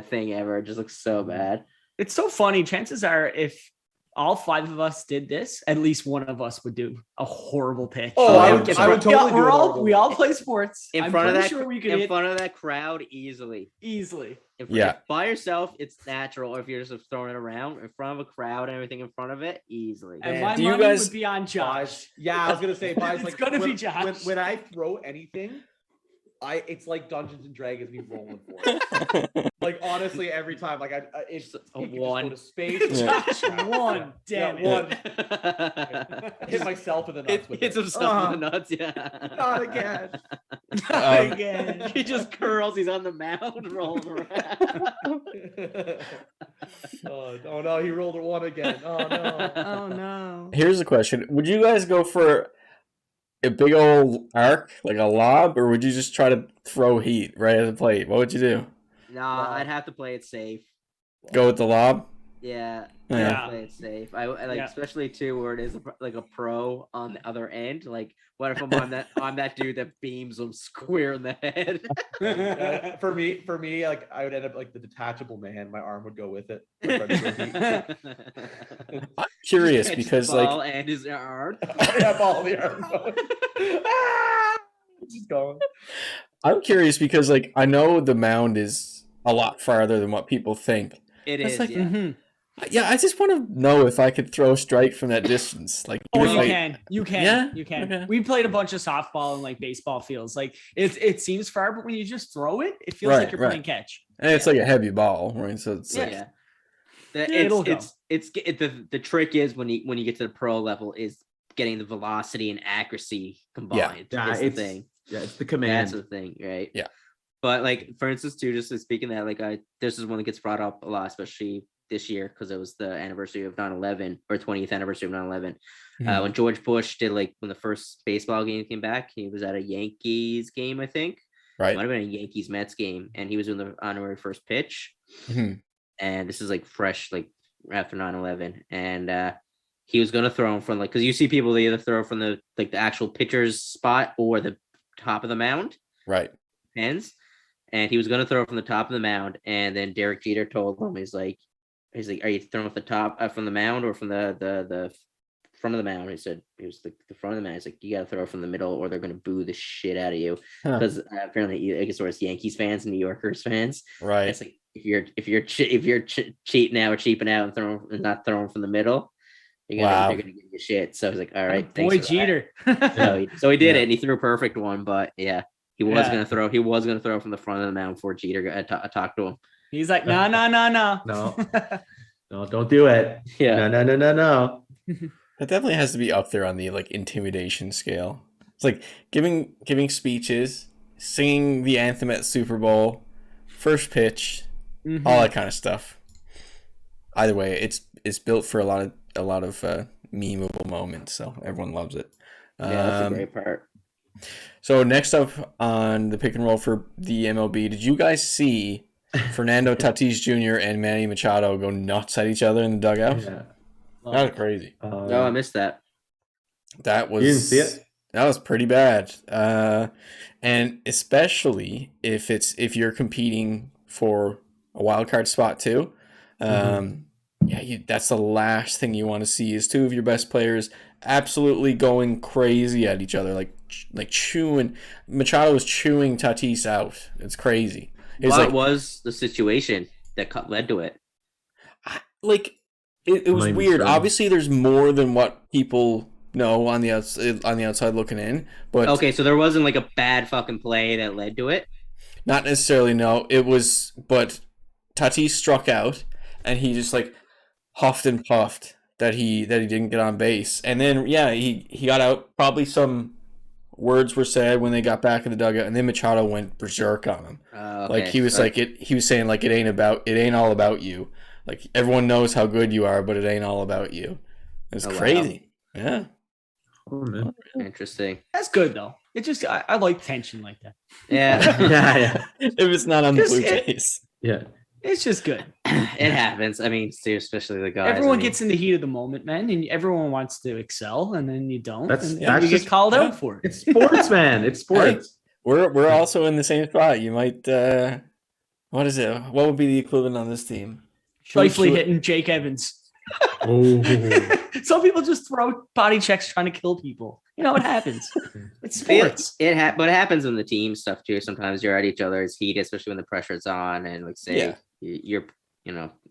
thing ever. It just looks so bad. It's so funny. Chances are, if all 5 of us did this, at least one of us would do a horrible pitch. Oh, I I would- would, I I would totally do we're it all horrible. we all play sports. In I'm front of pretty that, sure we could in hit front of that crowd, easily. easily. If by yourself, it's natural. Or if you're just throwing it around in front of a crowd and everything in front of it, easily. And Man, my do you money guys- would be on Josh. Yeah, I was gonna say, Pies, It's like gonna be when, Josh. when I throw anything, it's like Dungeons and Dragons me rolling for it. Like honestly, every time, like it's A it could just one. go to space. Yeah. Josh won. Damn Yeah, it. one. Hit myself in the nuts with Hits it. himself in the nuts, yeah. Not again. Again. He just curls, he's on the mound rolling around. Oh no, he rolled a 1 again. Oh no. Oh no. Here's the question: would you guys go for a big old arc, like a lob, or would you just try to throw heat right at the plate? What would you do? Nah, I'd have to play it safe. Go with the lob? Yeah, Yeah. play it safe. I like, Yeah. especially too, where it is like a pro on the other end. Like, what if I'm on that dude that beams him square in the head? For me, like I would end up like the detachable man. My arm would go with it. I'd try to go heat. I'm curious Catch the because ball like and his arm. I have all the arm going. Ah! It's just going. I'm curious because like I know the mound is a lot farther than what people think. It That's is, like- yeah. Mhm. Yeah, I just want to know if I could throw a strike from that distance. Like, Oh, if you I- can. You can. Yeah? You can. Okay. We played a bunch of softball and like baseball fields. Like it seems far, but when you just throw it, it feels Right, like you're right. playing catch. And it's like a heavy ball, right? So it's like, Yeah. It'll go. The trick is when you get to the pro level is getting the velocity and accuracy combined. Yeah, is the it's thing. Yeah, it's the That's command. the thing, right? Yeah. But like for instance, too, just speaking that, like this is one that gets brought up a lot, especially this year because it was the anniversary of 9/11 or 20th anniversary of 9/11. Mhm. When George Bush did when the first baseball game came back, he was at a Yankees game, I think. It right? might have been a Yankees Mets game, and he was doing the honorary first pitch. Mhm. And this is like fresh, like after 9/11, and he was gonna throw him from because you see people, they either throw from the actual pitcher's spot or the top of the mound. Right. Depends. And he was gonna throw from the top of the mound, and then Derek Jeter told him, he's like, are you throwing off the top from the mound or from the front of the mound? He said it was the front of the mound. He's like, you gotta throw from the middle, or they're gonna boo the shit out of you. Huh. Because apparently, I guess it's Yankees fans and New Yorkers fans. Right. It's like if you're cheating out or cheaping out and not throwing from the middle, you're Wow. gonna give you shit. So I was like, all right, Boy thanks for that. Jeter. So he did Yeah. it, and he threw a perfect one. But yeah, he was Yeah. gonna throw. He was gonna throw from the front of the mound before Jeter talked to him. He's like, no. No, don't do it. Yeah, No. That definitely has to be up there on the like intimidation scale. It's like giving speeches, singing the anthem at Super Bowl, first pitch, Mhm. all that kind of stuff. Either way, it's built for a lot of memeable moments, so everyone loves it. yeah, that's a great part. So next up on the pick and roll for the MLB, did you guys see Fernando Tatis Jr. and Manny Machado go nuts at each other in the dugout? Yeah. That was crazy. Oh, I missed that. That was You didn't see it? That was pretty bad. And especially if you're competing for a wild card spot too. That's the last thing you want to see is two of your best players absolutely going crazy at each other, like chewing. Machado was chewing Tatis out. It's crazy. It's What like was the situation that led to it? It was Not even weird. sure. Obviously, there's more than what people know on the outside looking in. But Okay, so there wasn't like a bad fucking play that led to it. not necessarily. No, it was. But Tatis struck out, and he just like huffed and puffed that he didn't get on base. And then he got out. Probably some words were said when they got back in the dugout, and then Machado went berserk on him. Okay. Like he was saying like it ain't all about you. Like everyone knows how good you are, but it ain't all about you. It's crazy. Wow. Yeah. Oh, man. Interesting. That's good though. It just I like tension like that. Yeah. Yeah. If it's not on the Just Blue it- Jays. Yeah. It's just good. It happens. I mean, especially the guys. Everyone I mean, gets in the heat of the moment, man, and everyone wants to excel, and then you don't. That's- and that's you get just- called yeah. out for it. It's sports, man. It's sports. We're also in the same spot. You might what is it? What would be the equivalent on this team? Shifley hitting Jake Evans. Oh. Some people just throw body checks trying to kill people. You know, it happens. It's sports. but it happens in the team stuff too. Sometimes you're at each other's heat, especially when the pressure's on, and like say Yeah. you're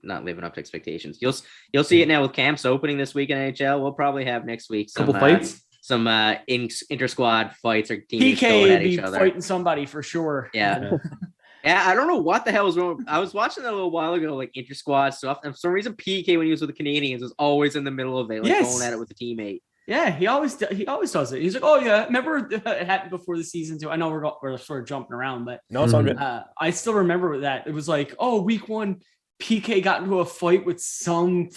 not living up to expectations. You'll see it now with camps opening this week in NHL. We'll probably have next week some Couple fights. some inter squad fights or teammates going PK at would each be other. fighting somebody for sure. Yeah. Yeah, I don't know what the hell was wrong. I was watching that a little while ago, like inter squad stuff, and for some reason PK when he was with the Canadians was always in the middle of it, like Yes. going at it with a teammate. Yeah, he always does it. He's like, oh yeah, remember it happened before the season too. I know we're sort of jumping around, but No, it's all good. I still remember that. It was like, oh, week 1, PK got into a fight with some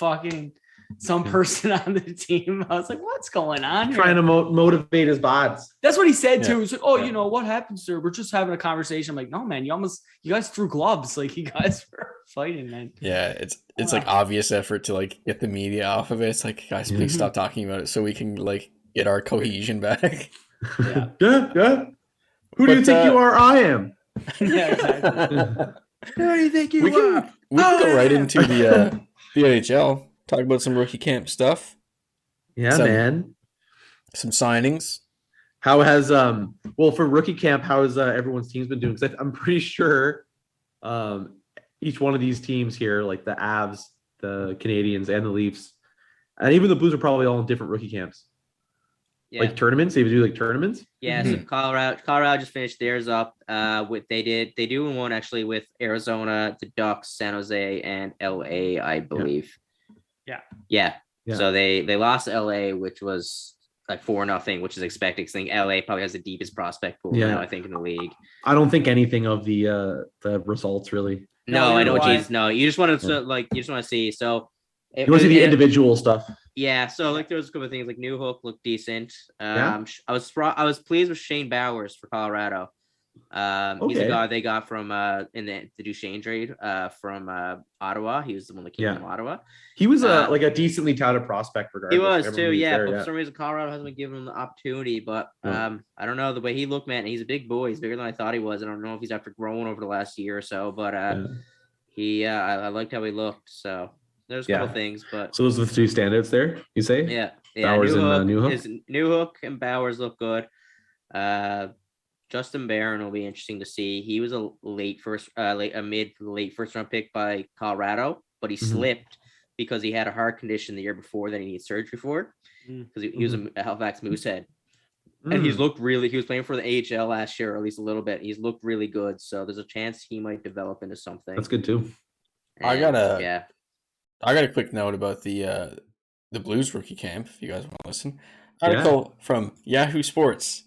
person on the team. I was like, what's going on here? Trying to motivate his bots. That's what he said Yeah. too. He's like, oh, Yeah. you know what happened, sir? We're just having a conversation. I'm like, no, man, you guys threw gloves. Like you guys were fighting, man. Yeah, it's like obvious effort to like get the media off of it. It's like, guys, please stop talking about it so we can like get our cohesion back. Yeah. Yeah. Who do you But, think you are? I am. Yeah, exactly. Who do you think you we can are? go right into the NHL. Talk about some rookie camp stuff, Yeah, Some- man. some signings. How has for rookie camp, how has everyone's teams been doing? Because I'm pretty sure each one of these teams here, like the Avs, the Canadians, and the Leafs, and even the Blues are probably all in different rookie camps. Yeah. Like tournaments, they even do like tournaments. Yeah, so Colorado just finished theirs up. They do one actually with Arizona, the Ducks, San Jose, and LA, I believe. Yeah. Yeah. So they lost to LA, which was like 4-0, which is expected. Because I think LA probably has the deepest prospect pool Yeah. now, I think, in the league. I don't think anything of the results really. No, I know what why? you. No, you just want to see. So You want to see the it- individual stuff. Yeah, so like there was a couple of things like New Hook looked decent. Yeah. I was pleased with Shane Bowers for Colorado. He's a Okay. guy they got from in the Duchesne trade from Ottawa. He was the one that came Yeah. from Ottawa. He was like a decently touted prospect regardless. He was Everyone too, was yeah. there, But for some reason, Colorado hasn't been giving him the opportunity. But No. I don't know the way he looked, man. He's a big boy. He's bigger than I thought he was. I don't know if he's after growing over the last year or so, but I liked how he looked. So there's a couple Yeah. things, but So those are the two standouts there, you say? yeah. Bowers and, New Hook? New Hook and Bowers look good. Justin Barron will be interesting to see. He was a mid to late first round pick by Colorado, but he Mhm. slipped because he had a heart condition the year before that he needed surgery for. Mm. Because he was a Halifax Moosehead. And he was playing for the AHL last year, or at least a little bit. He's looked really good. So there's a chance he might develop into something. That's good too. I got a- yeah. I got a quick note about the Blues rookie camp, if you guys want to listen. Yeah. Article from Yahoo Sports.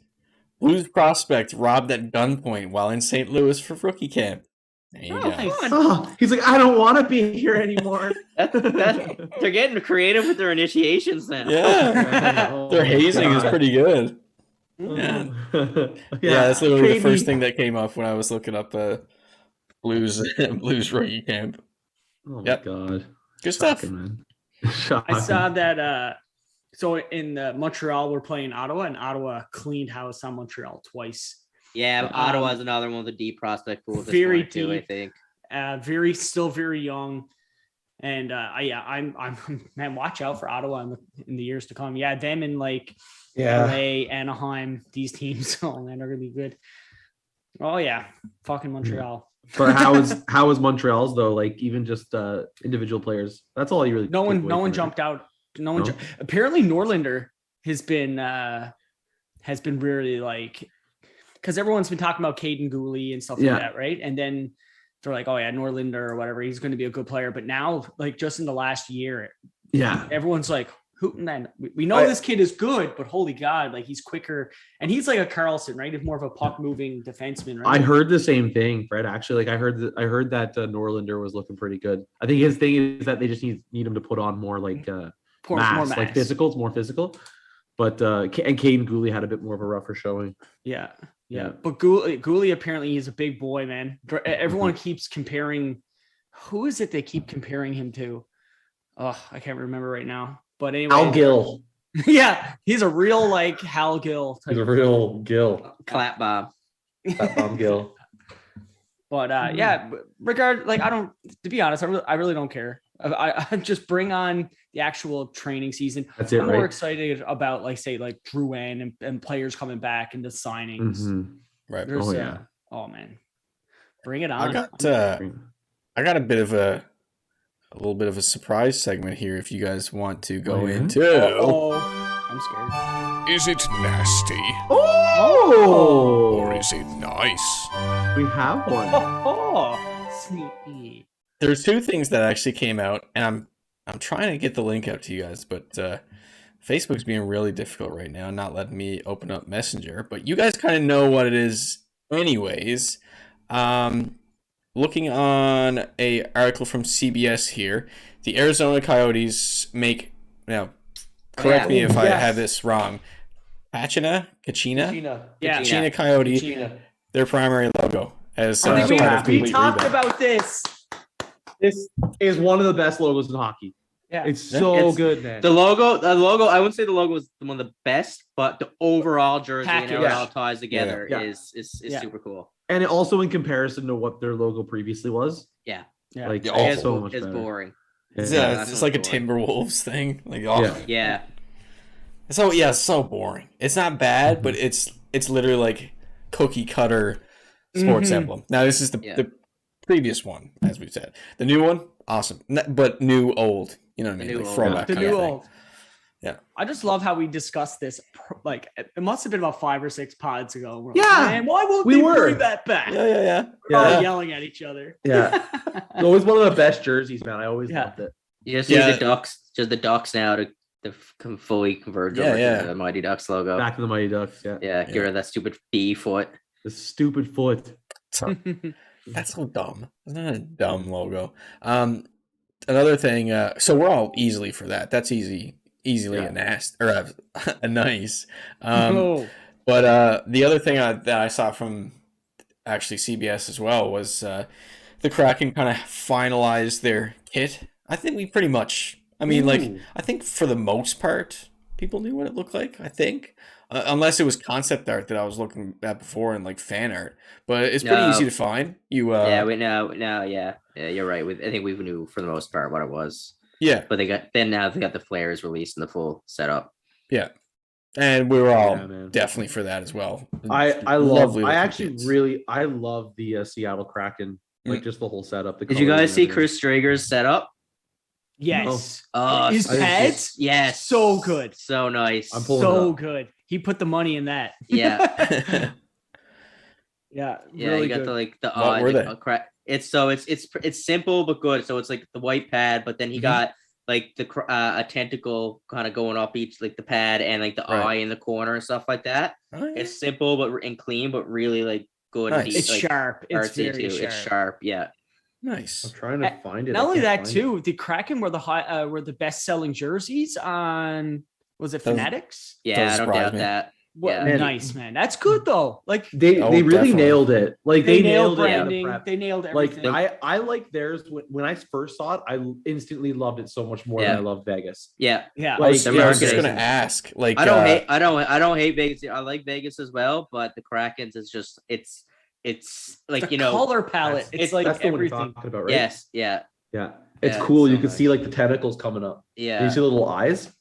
Blues prospect robbed at gunpoint while in St. Louis for rookie camp. There you go. nice. Oh, he's like, I don't want to be here anymore. They're getting creative with their initiations now. Yeah. Their hazing is pretty good. Yeah. Yeah, that's literally the first thing that came up when I was looking up Blues rookie camp. Oh Yep. my god. Good stuff. Shocking, man. I Shocking. saw that. So in Montreal, we're playing Ottawa, and Ottawa cleaned house on Montreal twice. Yeah, Ottawa's another one with a deep prospect pool. At this Very point, too, I deep. think. Still very young, and I'm man, watch out for Ottawa in the years to come. Yeah, them and like LA, Anaheim, these teams, oh man, are gonna be good. Oh yeah, fucking Montreal. But how is Montreal's though? Like even just individual players. That's all you really. No take away one from it. jumped out. No one. No? Apparently, Norlinder has been really like, because everyone's been talking about Caden Gooley and stuff Yeah. like that, right? And then they're like, oh yeah, Norlinder or whatever, he's going to be a good player. But now, like just in the last year, everyone's like, who? Man, we know this kid is good, but holy God, like he's quicker, and he's like a Carlson, right? He's more of a puck moving defenseman, right? I heard the same thing, Fred. Actually, like I heard that Norlinder was looking pretty good. I think his thing is that they just need him to put on more like mass, more mass. like physicals, more physical. But and Caden Gooley had a bit more of a rougher showing. Yeah. But Gooley apparently he's a big boy, man. Everyone keeps comparing. Who is it they keep comparing him to? Oh, I can't remember right now. But anyway, Hal Gill. Yeah, he's a real like Hal Gill. He's a real Gill. Clap bomb. Clap bomb Gill. But to be honest, I really don't care. I just bring on the actual training season. That's it. I'm more excited about like Drouin and players coming back into signings. Mm-hmm. Right. Oh man, bring it on. I got a little bit of a surprise segment here. If you guys want to go into, I'm scared. Is it nasty? Oh, Or is it nice? we have one. Sneaky. There's two things that actually came out, and I'm trying to get the link out to you guys, but Facebook's being really difficult right now, not letting me open up Messenger. But you guys kind of know what it is, anyways. Looking on a article from CBS here, the Arizona Coyotes make correct me if I have this wrong. Kachina Coyote, their primary logo as I think part of we Complete talked Rebound. about this. This is one of the best logos in hockey. Yeah, it's so good, man. The logo, I wouldn't say the logo is one of the best, but the overall jersey and how it all ties together is super cool. And also in comparison to what their logo previously was. Yeah. Like It's so much better. boring. It's like a Timberwolves thing. Like Yeah. So boring. It's not bad, but it's literally like cookie cutter sports emblem. Now this is the previous one, as we said. The new one, awesome, but new old. You know what I mean? Like throwback The kind of new thing. old. Yeah. I just love how we discussed this. Like it must have been about 5 or 6 pods ago. We're Yeah. like, man, why won't they bring that back? Yeah. We're all yelling at each other. Yeah. It's always one of the best jerseys, man. I always loved it. You just use the Ducks now to fully converge over to the Mighty Ducks logo. Back to the Mighty Ducks. Yeah. Get rid of that stupid B foot. The stupid foot. That's so dumb. It's not a dumb logo. Another thing. So we're all easily for that. That's easily a nasty or a nice. But the other thing that I saw from actually CBS as well was the Kraken kind of finalized their kit. I think we pretty much. I mean, I think for the most part, people knew what it looked like. I think. Unless it was concept art that I was looking at before and like fan art, but it's pretty easy to find. You're right. I think we knew for the most part what it was. Yeah, but now they got the flares released in the full setup. Yeah, and we were all definitely for that as well. I love the Seattle Kraken, like just the whole setup. Did you guys see Chris Strager's setup? Yes. His pads? Yes. So good. So nice. So good. He put the money in that. Yeah. Yeah. Really you got good. It's simple but good. So it's like the white pad, but then he got like a tentacle kind of going up each, like the pad and like the eye in the corner and stuff like that. Oh, yeah. It's simple and clean, but really like good. Nice. It's sharp. It's very sharp. It's sharp. Yeah. Nice. I'm trying to find it. Not only that, too, the Kraken were the best-selling jerseys on. Was it Fanatics? Yeah, I don't doubt that. Well, nice, man. That's good though. Like they really nailed it. Like they nailed branding. It. They nailed everything. Like I like theirs. When I first saw it, I instantly loved it so much more than I love Vegas. Yeah. Like, I was just gonna ask. Like I don't hate Vegas. I like Vegas as well, but the Kraken's is just it's like the color palette. It's like that's everything. The one you're talking about, right? Yes. Yeah. It's cool. You can see like the tentacles coming up. Yeah. You see the little eyes.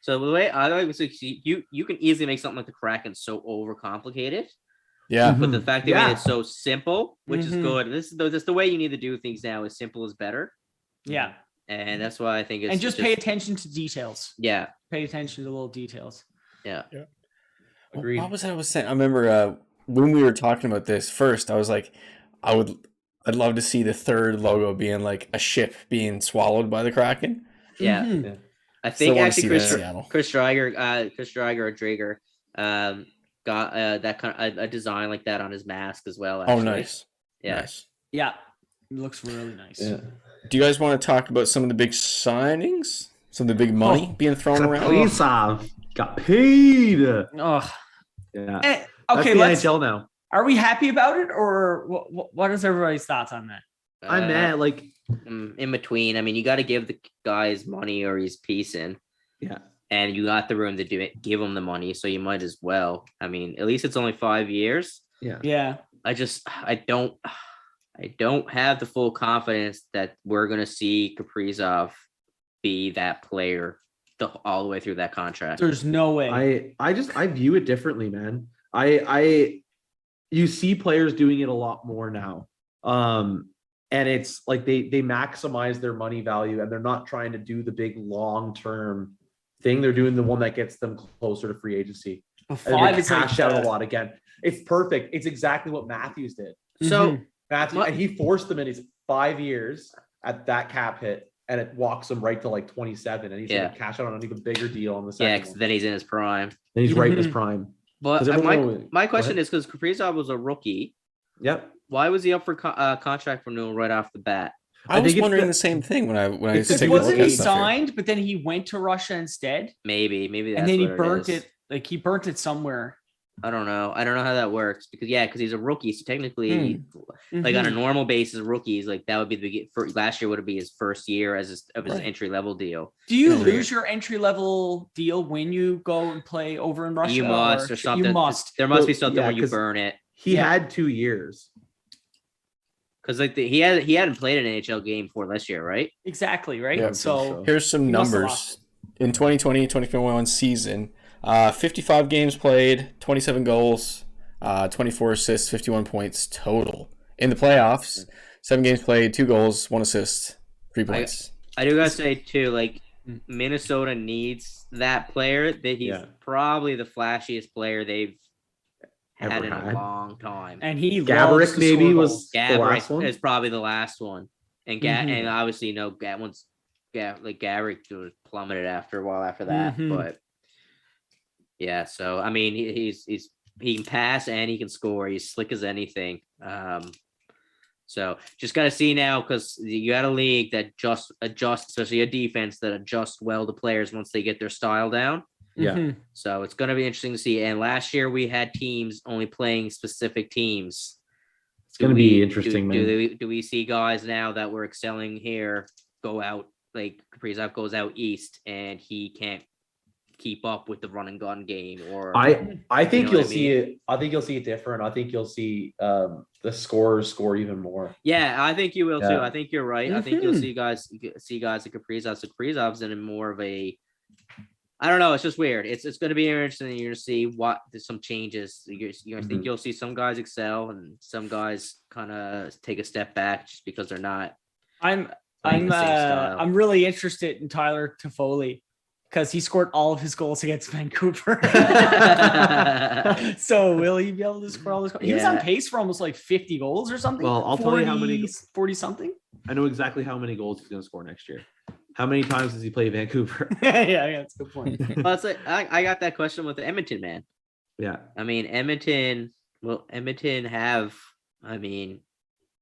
So the way I like it, you can easily make something like the Kraken so overcomplicated. Yeah. But the fact they made it so simple, which is good. This is the way you need to do things now. Is simple is better. Yeah. And that's why I think it's just pay attention to details. Yeah. Pay attention to the little details. Yeah. Agreed. What was I was saying? I remember when we were talking about this first, I was like, I would I'd love to see the third logo being like a ship being swallowed by the Kraken. Yeah. Mhm. I Still think wanna actually see that in Seattle. Chris Dreiger or Drager got that kind of a design like that on his mask as well. Actually. Oh, nice. Yeah. Nice. Yeah, it looks really nice. Yeah. Do you guys want to talk about some of the big signings? Some of the big money being thrown around? Kaprizov got paid. Oh, Yeah. okay. That's the Let's. NHL now. Are we happy about it, or what is everybody's thoughts on that? I'm mad. Like, in between. I mean, you got to give the guys money or he's piecing. yeah. And you got the room to do it. Give him the money, so you might as well. I mean, at least it's only 5 years. Yeah. Yeah. I don't have the full confidence that we're gonna see Kaprizov be that player all the way through that contract. There's no way. I view it differently, man. You see players doing it a lot more now. And it's like they maximize their money value and they're not trying to do the big long-term thing. They're doing the one that gets them closer to free agency. A And five they is like cash out a lot again. It's perfect. It's exactly what Matthews did. So Matthews, and he forced them in his 5 years at that cap hit, and it walks him right to like 27. And he's going to cash out on an even bigger deal on the second. yeah, because then he's in his prime. Then he's right in his prime. But 'Cause my question is, because Kaprizov was a rookie, Yep. why was he up for contract renewal right off the bat? I was think it's wondering the same thing when I it's was the- taking a look Wasn't at he stuff here. signed, but then he went to Russia instead, Maybe that's and then he what burnt is. it. Like he burnt it somewhere. I don't know how that works because he's a rookie, so technically, like on a Mhm. normal basis, rookies like that would be for last year would be his first year as his entry level deal. Do you Yeah. lose your entry level deal when you go and play over in Russia? You must or something. You must. There must Well, be something yeah, where you 'cause- burn it He Yeah. had 2 years. because like he hadn't played an NHL game before last year, right? Exactly, right? Yeah. So Here's some He must have numbers. In 2020-2021 season, 55 games played, 27 goals, 24 assists, 51 points total. In the playoffs, 7 games played, 2 goals, 1 assist, 3 points. I do gotta say too, like Minnesota needs that player. That he's probably the flashiest player they've had Ever in had. a long time. and he loves Gaborik to maybe score was goals. the last Gabrick one. is probably the last one, and and obviously Gabrick was plummeted after a while after that, Mhm. but yeah. So I mean, he can pass and he can score. He's slick as anything. So just got to see now because you got a league that just adjusts, especially a defense that adjusts well to players once they get their style down. Yeah. Mhm. So it's going to be interesting to see. And last year we had teams only playing specific teams. It's going to be interesting, man. Do we see guys now that we're excelling here go out, like Kaprizov goes out east and he can't keep up with the run and gun game? Or I think know you'll what I see it. I think you'll see it different. I think you'll see the scorers score even more. yeah, I think you will too. Yeah. I think you're right. I think you'll Mhm. see guys like Kaprizov. So Kaprizov's in more of a, I don't know. It's just weird. It's going to be interesting. You're going to see what there's some changes. I think you'll see some guys excel and some guys kind of take a step back just because they're not. I'm playing the same style. I'm really interested in Tyler Toffoli because he scored all of his goals against Vancouver. So will he be able to score all those goals? He was on Yeah. pace for almost like 50 goals or something. Well, I'll tell you how many- 40 something. I know exactly how many goals he's going to score next year. How many times does he play Vancouver? yeah, that's a good point. Well, it's like I got that question with the Edmonton man. Yeah. I mean, Edmonton have. I mean,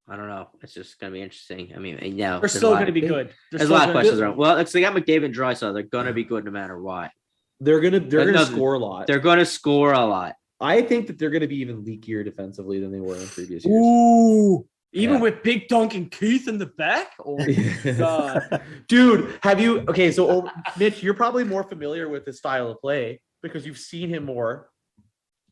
I don't know. It's just going to be interesting. I mean, yeah, They're still going to be good. There's a lot of questions around. Well, they got McDavid and Draisaitl. They're going to be good no matter what. They're gonna no, score a lot. They're going to score a lot. I think that they're gonna be even leakier defensively than they were in previous years. Ooh, even Yeah. with Big Duncan Keith in the back. Oh my god. Dude, have you okay? So Mitch, you're probably more familiar with his style of play because you've seen him more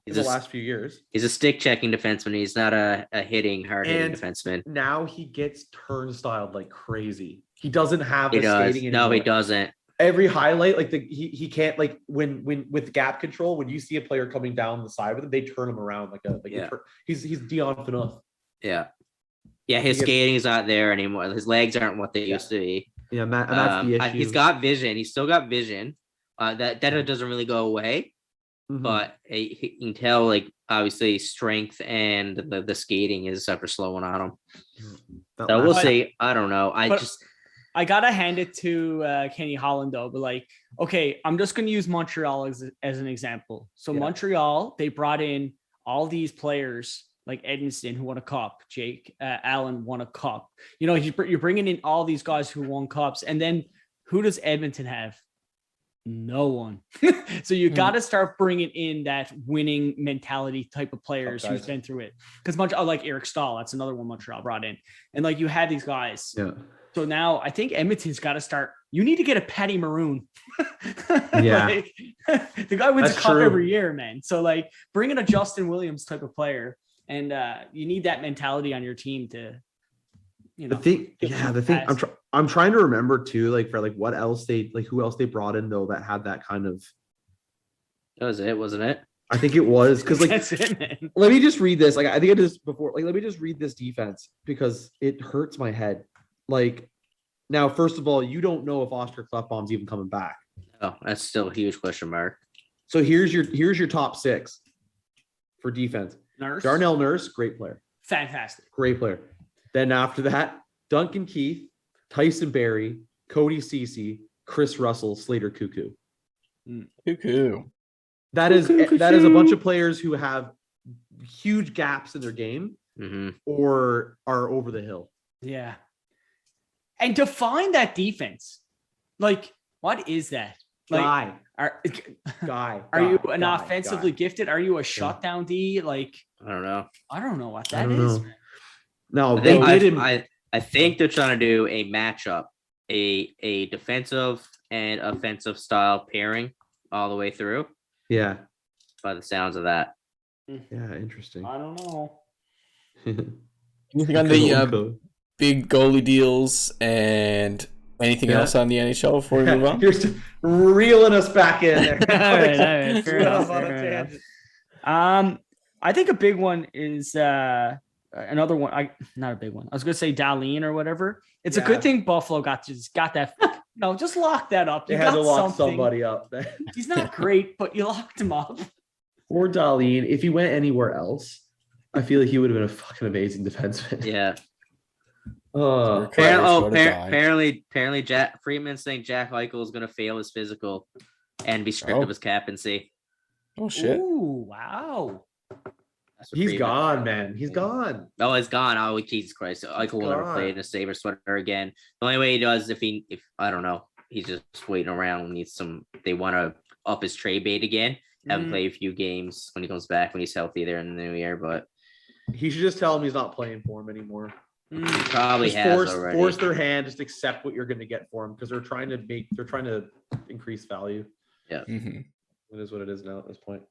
in He's the a- last few years. He's a stick checking defenseman. He's not a hitting, hard hitting And defenseman. Now he gets turnstiled like crazy. He doesn't have He the does. skating No, he anymore. doesn't. Every highlight, like he can't like when with gap control, when you see a player coming down the side with him, they turn him around Yeah. he's Dion Phaneuf. Yeah. Yeah, his He gets- skating is not there anymore. His legs aren't what they used to be. Yeah, and that's the issue. He's got vision. He's still got vision. That doesn't really go away. Mhm. But you can tell, like, obviously strength and the skating is ever slowing on him. That So we'll last- see. I don't know. I gotta hand it to Kenny Holland though, but like, okay, I'm just gonna use Montreal as an example. So Yeah. Montreal, they brought in all these players like Edmondson who won a cup, Jake Allen won a cup. You know, you're bringing in all these guys who won cups, and then who does Edmonton have? No one. So you got to start bringing in that winning mentality type of players who's been through it. Because like Eric Stahl, that's another one Montreal brought in, and like you had these guys. Yeah. So now I think Edmonton's got to start. You need to get a Patty Maroon. Yeah. Like, the guy wins That's a cup true. every year, man. So like bring in a Justin Williams type of player, and you need that mentality on your team to, you know. The thing I'm trying to remember too, like for like what else who else they brought in though that had that kind of. That was it, wasn't it? I think it was because like That's it, man. let me just read this. Like I think I did this before. Like let me just read this defense because it hurts my head. Like now, first of all, you don't know if Oscar Klefbom's even coming back. Oh, that's still a huge question mark. So here's your top 6 for defense. Nurse, Darnell Nurse, great player. fantastic. Great player. Then after that, Duncan Keith, Tyson Berry, Cody Ceci, Chris Russell, Slater Cuckoo. Cuckoo. That is a bunch of players who have huge gaps in their game or are over the hill. Yeah. And to find that defense, like, what is that? Like, Guy. Are you an offensively gifted? Are you a shutdown D? Like, I don't know. I don't know what I that don't is. know. No, I think they're trying to do a matchup, a defensive and offensive style pairing all the way through. Yeah. By the sounds of that. Yeah, interesting. I don't know. Anything on the big goalie deals and anything else on the NHL before we move on? You're just reeling us back in there. All right, fair enough, fair enough. I think a big one is another one. Not a big one. I was gonna say Darlene or whatever. It's a good thing Buffalo got that. No, just lock that up. They had to lock somebody up. He's not great, but you locked him up. Or Darlene, if he went anywhere else, I feel like he would have been a fucking amazing defenseman. Yeah. Apparently, Apparently, Jack Friedman's saying Jack Eichel is going to fail his physical and be stripped of his captaincy. Oh shit! Ooh, wow. he's gone, man. He's gone. Oh, he's gone. Oh, Jesus Christ! Eichel will never play in a Sabre sweater again. The only way he does if I don't know, he's just waiting around. Needs some. They want to up his trade bait again. Have him play a few games when he comes back when he's healthy there in the new year. But he should just tell him he's not playing for him anymore. He probably just has already. Force their hand. Just accept what you're going to get for him because they're trying to increase value. Yeah, It is what it is now at this point.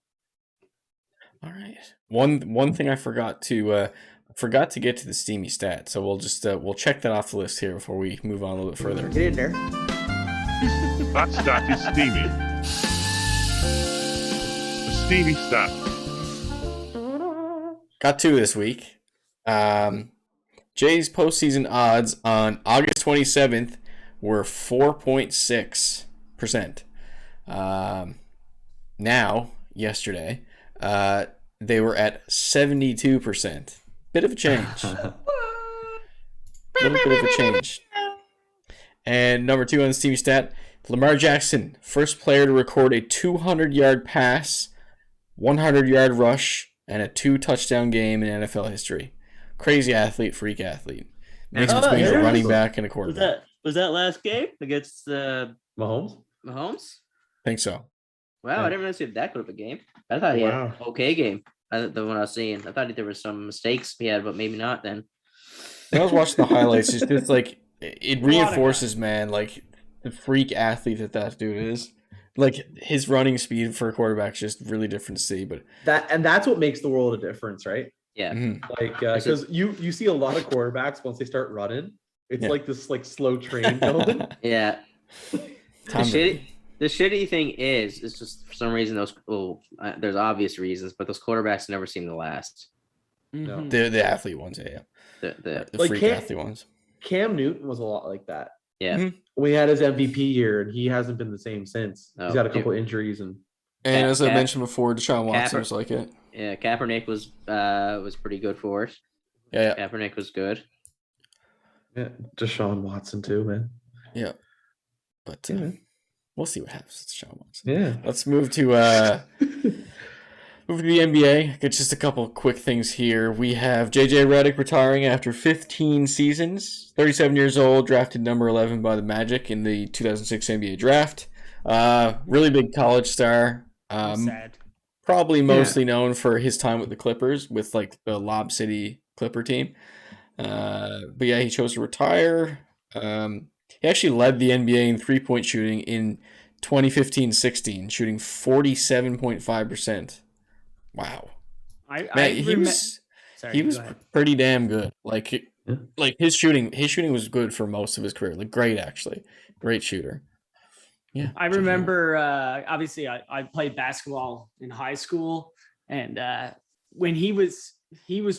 All right. One thing I forgot to get to the steamy stat, so we'll just we'll check that off the list here before we move on a little bit further. Get in there. That stat is steamy. The steamy stat. Got 2 this week. Jay's postseason odds on August 27th were 4.6%. Now, yesterday, they were at 72%. Bit of a change. Little bit of a change. And number 2 on the steamy stat, Lamar Jackson, first player to record a 200-yard pass, 100-yard rush, and a 2-touchdown game in NFL history. Crazy athlete, freak athlete. Mix between a running back and a quarterback. Was that last game against Mahomes? Think so. Wow, I didn't really see that good of a game. I thought he had an okay game. The one I was seeing. I thought there were some mistakes he had, but maybe not then. When I was watching the highlights, it's just like it reinforces, man, like the freak athlete that dude is. Like his running speed for a quarterback is just really different to see. But that's what makes the world a difference, right? Yeah. Like because you see a lot of quarterbacks once they start running, it's like this slow train going. Yeah. The shitty thing is just for some reason there's obvious reasons, but those quarterbacks never seem to last. No. The athlete ones, yeah. The freak athlete ones. Cam Newton was a lot like that. Yeah. We had his MVP year, and he hasn't been the same since. He's had a couple injuries, and as I mentioned before, Deshaun Watson was like it. Yeah, Kaepernick was pretty good for us. Yeah. Kaepernick was good. Yeah, Deshaun Watson too, man. Yeah. But we'll see what happens with Deshaun Watson. Yeah. Let's move to move to the NBA. Get just a couple quick things here. We have JJ Reddick retiring after 15 seasons. 37 years old, drafted number 11 by the Magic in the 2006 NBA draft. Really big college star. Sad. Probably mostly known for his time with the Clippers, with like the Lob City Clipper team. But yeah, he chose to retire. He actually led the NBA in three-point shooting in 2015-16, shooting 47.5%. Wow. He was pretty damn good. Like his shooting was good for most of his career. Like great, actually. Great shooter. Yeah. I remember, obviously, I played basketball in high school, and when he was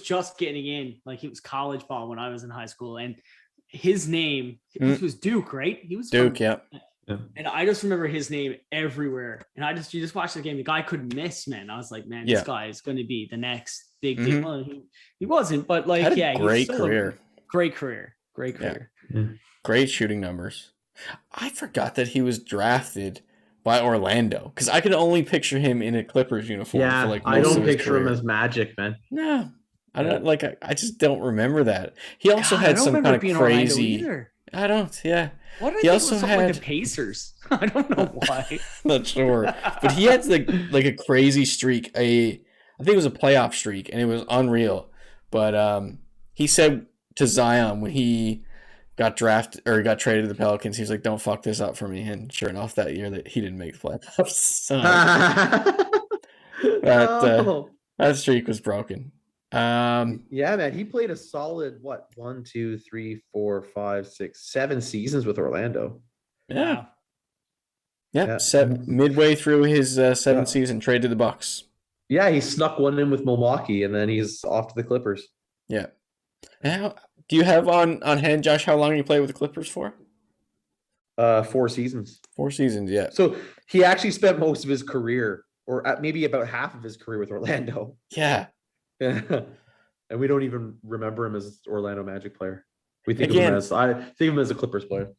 just getting in, like he was college ball when I was in high school, and his name was Duke, right? He was Duke, yeah. And I just remember his name everywhere, and you just watched the game. The guy couldn't miss, man. I was like, man, this guy is going to be the next big deal. Well, he wasn't, but like, Had a great career. Great career. Yeah. Great shooting numbers. I forgot that he was drafted by Orlando because I could only picture him in a Clippers uniform. Yeah, for like I don't of his picture him career. as Magic, man. No, I don't like. I just don't remember that. He also had some kind of crazy. I don't. Yeah. What did he I also think had like the Pacers? I don't know why. Not sure, but he had like a crazy streak. I think it was a playoff streak, and it was unreal. But he said to Zion when he got drafted or got traded to the Pelicans, he was like, "Don't fuck this up for me." And sure enough, that year that he didn't make the playoffs. So that streak was broken. Yeah, man, he played a solid 7 seasons with Orlando. Yeah. Midway through his seventh season, trade to the Bucks. Yeah, he snuck one in with Milwaukee, and then he's off to the Clippers. Yeah. Now, do you have on hand, Josh, how long he played with the Clippers for? 4 seasons. 4 seasons, yeah. So he actually spent most of his career, or maybe about half of his career, with Orlando. Yeah. And we don't even remember him as Orlando Magic player. We think of him as a Clippers player.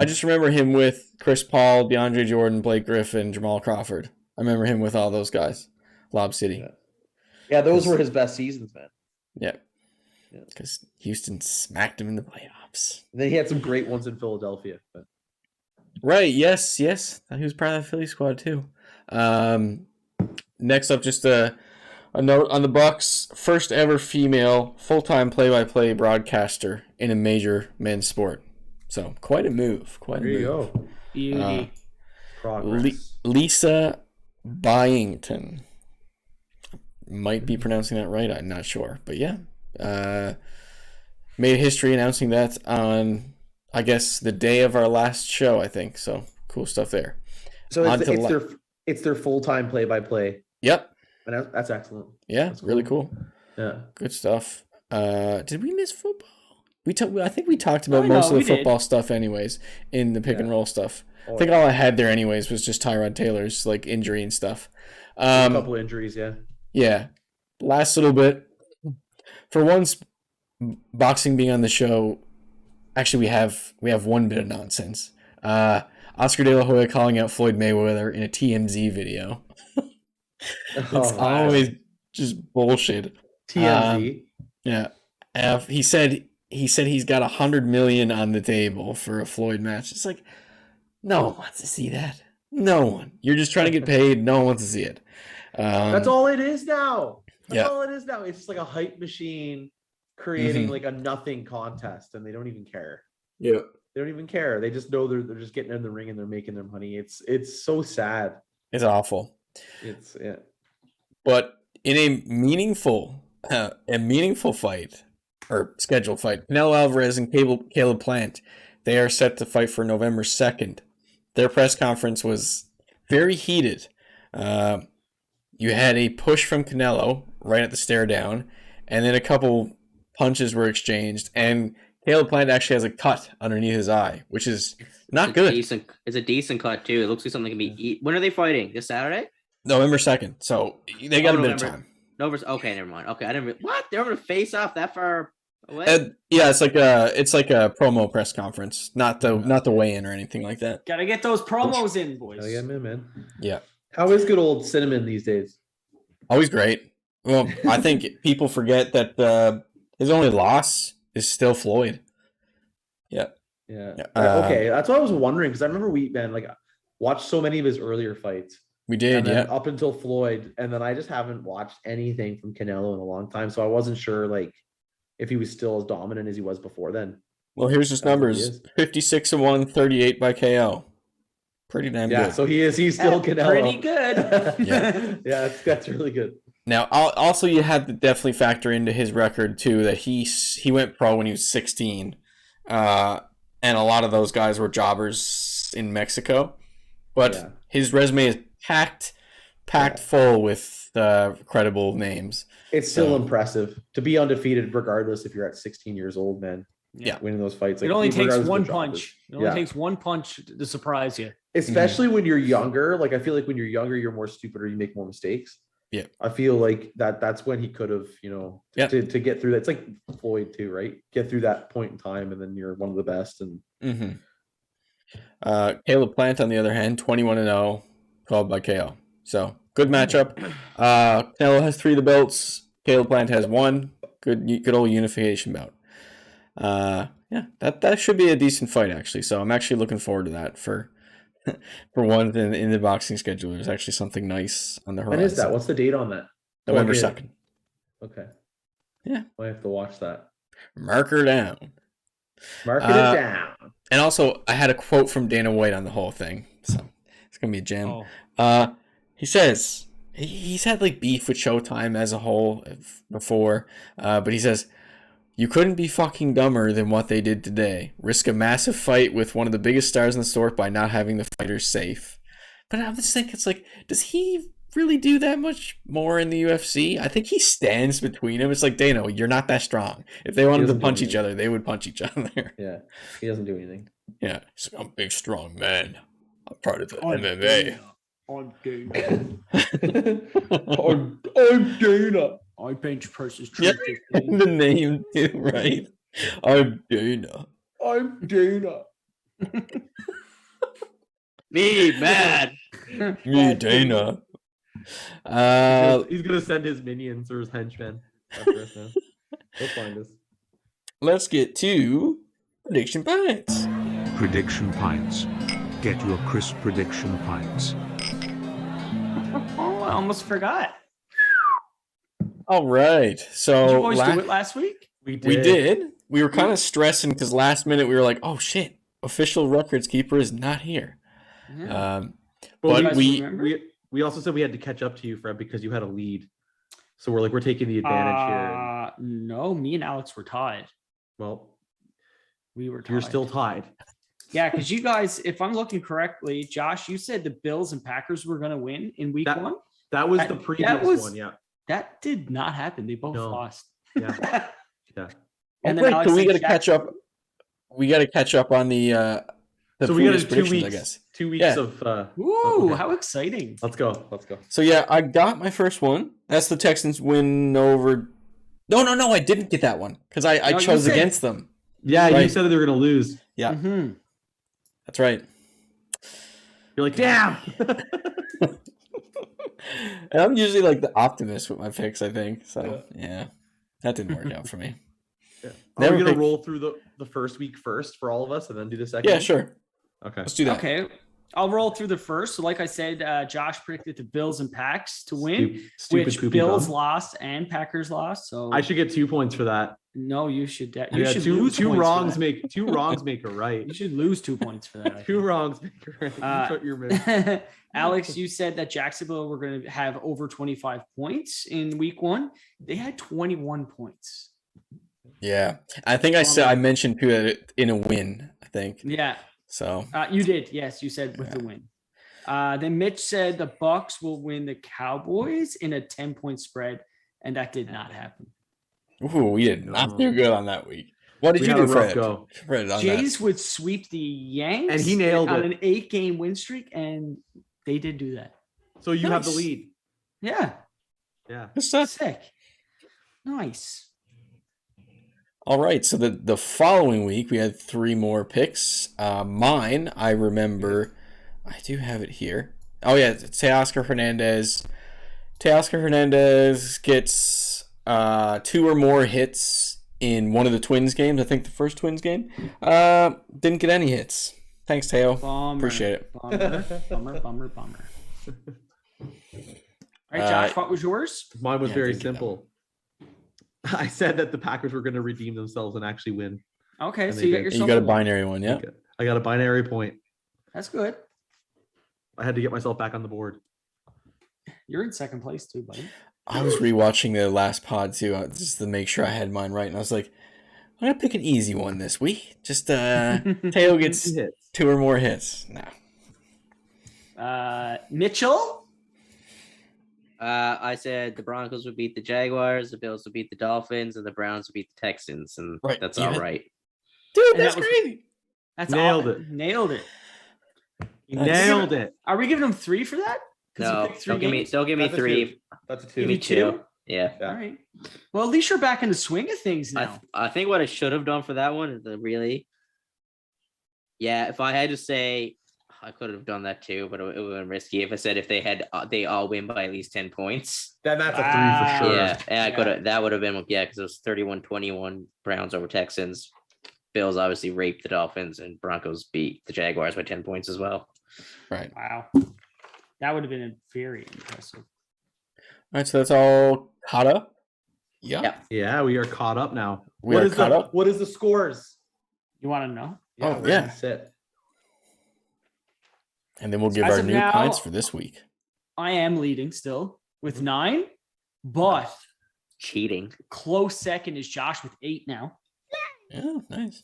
I just remember him with Chris Paul, DeAndre Jordan, Blake Griffin, Jamal Crawford. I remember him with all those guys. Lob City. Yeah, those were his best seasons, man. Yeah. Because Houston smacked him in the playoffs. And then he had some great ones in Philadelphia. But... Right. Yes. He was part of the Philly squad too. Next up, just a note on the Bucks. First ever female full-time play-by-play broadcaster in a major men's sport. So quite a move. There you go. Beauty. Progress. Lisa Byington. Might be pronouncing that right. I'm not sure. But yeah. Made history announcing that on, I guess, the day of our last show, I think. So cool stuff there. So it's their full-time play-by-play. Yep. And that's excellent. Yeah, that's really cool. Yeah. Good stuff. Did we miss football? I think we talked about most of the football stuff anyways in the pick and roll stuff. I think all I had there anyways was just Tyrod Taylor's like injury and stuff. A couple of injuries, yeah. Yeah. Last little bit. For once, boxing being on the show, actually we have one bit of nonsense. Oscar De La Hoya calling out Floyd Mayweather in a TMZ video. It's always just bullshit. TMZ. Yeah. He said he's got $100 million on the table for a Floyd match. It's like, no one wants to see that. No one. You're just trying to get paid. No one wants to see it. That's all it is now. That's all it is now. It's just like a hype machine creating like a nothing contest, and they don't even care. Yeah. They don't even care. They just know they're just getting in the ring and they're making their money. It's so sad. It's awful. But in a meaningful fight or scheduled fight, Canelo Alvarez and Caleb Plant, they are set to fight for November 2nd. Their press conference was very heated. You had a push from Canelo right at the stare down, and then a couple punches were exchanged, and Caleb Plant actually has a cut underneath his eye, which is not good. It's a decent cut too. It looks like something can be. When are they fighting? This Saturday? November 2nd. So they got a bit of time. Okay, never mind. Okay, I didn't. What? They're going to face off that far What? Yeah, it's like a promo press conference, not the weigh-in or anything like that. Gotta get those promos in, boys. Gotta get him in, man. Yeah. How is good old Cinnamon these days? Always great. Well, I think people forget that his only loss is still Floyd. Yeah. Yeah. Okay, that's what I was wondering because I remember watched so many of his earlier fights. We did, yeah. Up until Floyd, and then I just haven't watched anything from Canelo in a long time, so I wasn't sure if he was still as dominant as he was before then. Well, here's his numbers: 56-1, 38 by KO. Pretty damn good. Yeah, so he's still Canelo. Pretty good. Yeah, that's really good. Now, also you have to definitely factor into his record too that he went pro when he was 16, and a lot of those guys were jobbers in Mexico, but his resume is packed full with credible names. It's still impressive to be undefeated, regardless if you're at 16 years old, man. Yeah, winning those fights. It only takes one punch. It only takes one punch to surprise you. Especially when you're younger. I feel like when you're younger, you're more stupid or you make more mistakes. Yeah, I feel like that's when he could have, to get through that. It's like Floyd too, right? Get through that point in time, and then you're one of the best. And Caleb Plant, on the other hand, 21-0, called by KO. So good matchup. Canelo has 3 of the belts. Caleb Plant has 1. Good old unification bout. That should be a decent fight actually. So I'm actually looking forward to that for one in the boxing schedule. There's actually something nice on the horizon. When is that? What's the date on that? November 2nd. Okay. Yeah. I have to watch that. Mark her down. Mark it down. And also, I had a quote from Dana White on the whole thing, so it's gonna be a gem. He says he's had beef with Showtime as a whole before, but he says, "You couldn't be fucking dumber than what they did today. Risk a massive fight with one of the biggest stars in the sport by not having the fighters safe." But I'm just thinking, it's does he really do that much more in the UFC? I think he stands between them. It's like, Dana, you're not that strong. If they wanted to punch each other, they would punch each other. Yeah, he doesn't do anything. Yeah, I'm a big, strong man. I'm part of the MMA. I'm Dana. I'm Dana. I bench presses. Yeah, the name too, right? I'm Dana. I'm Dana. Me, mad. Me, Dana. He's gonna send his minions or his henchmen after us now. They'll find us. Let's get to prediction pints. Prediction pints. Get your crisp prediction pints. Oh, I almost forgot. All right. So Did you boys do it last week? We did. We did. We were kind of stressing because last minute we were like, "Oh shit! Official records keeper is not here." Yeah. But we also said we had to catch up to you, Fred, because you had a lead. So we're taking the advantage here. No, me and Alex were tied. Well, we were tied. You're still tied. Yeah, because you guys, if I'm looking correctly, Josh, you said the Bills and Packers were going to win in week 1. That was the previous one, yeah. That did not happen. They both lost. Yeah. Yeah. And then so we got to catch up. We got to catch up on the so we got 2 weeks, I guess. 2 weeks of Ooh, how exciting. Let's go. So yeah, I got my first one. That's the Texans win over. No, I didn't get that one because I chose against them. Yeah, right. You said that they were going to lose. Yeah. Mm-hmm. That's right. You're like, damn. And I'm usually the optimist with my picks, I think. So yeah, that didn't work out for me. Yeah. Are we going to roll through the first week first for all of us and then do the second? Yeah, sure. Okay. Let's do that. Okay. I'll roll through the first. So like I said, Josh predicted the Bills and Packs to win, which Bills lost and Packers lost. So I should get 2 points for that. No, you should. You should lose two wrongs make a right. You should lose 2 points for that. Two wrongs make a right. Alex, you said that Jacksonville were going to have over 25 points in week 1. They had 21 points. Yeah, I think I mentioned too that in a win. I think. Yeah. So you did, yes. You said with the win. Then Mitch said the Bucks will win the Cowboys in a 10-point spread, and that did not happen. Ooh, we did not do good on that week. What did you do, Fred? Jays would sweep the Yanks, and he nailed on it. An 8-game win streak, and they did do that. So you have the lead. Yeah. Yeah. Sick. Nice. All right, so the following week we had 3 more picks. Mine, I remember, I do have it here. Oh yeah, Teoscar Hernandez. Teoscar Hernandez gets 2 or more hits in one of the Twins games. I think the first Twins game. Didn't get any hits. Thanks, Teo. Appreciate it. Bummer. All right, Josh, what was yours? Mine was very simple. I said that the Packers were going to redeem themselves and actually win. Okay, And so they you got did. yourself You got a a one. binary one, yeah? I got a binary point. That's good. I had to get myself back on the board. You're in second place too, buddy. I was rewatching the last pod too, just to make sure I had mine right, and I was like, I'm gonna pick an easy one this week. Just Teo gets 2 or more hits. No. Mitchell. I said the Broncos would beat the Jaguars, the Bills would beat the Dolphins, and the Browns would beat the Texans, and Right, that's even. all right. Dude, And that's that was- crazy. That's Nailed all- it. Nailed it. Nailed it. Are we giving him 3 for that? 'Cause you No, picked 3 don't give me games? don't give me That's a 3. 2. That's a 2. Give me 2? 2. Yeah. Yeah. All right. Well, at least you're back in the swing of things now. I think what I should have done for that one is if I had to say, I could have done that too, but it would have been risky if I said if they all win by at least 10 points. Then that's a 3 Wow. for sure. Yeah, and I could Yeah. have. That would have been because it was 31-21 Browns over Texans. Bills obviously raped the Dolphins, and Broncos beat the Jaguars by 10 points as well. Right. Wow. That would have been very impressive. All right, so that's all caught up. Yeah. Yeah. Yeah, we are caught up now. We are caught up. What is the scores? You want to know? Oh, where do yeah. we sit? And then we'll give As our of new now- pints for this week. I am leading still with 9, but Cheating. close second is Josh with 8 now. Yeah, nice.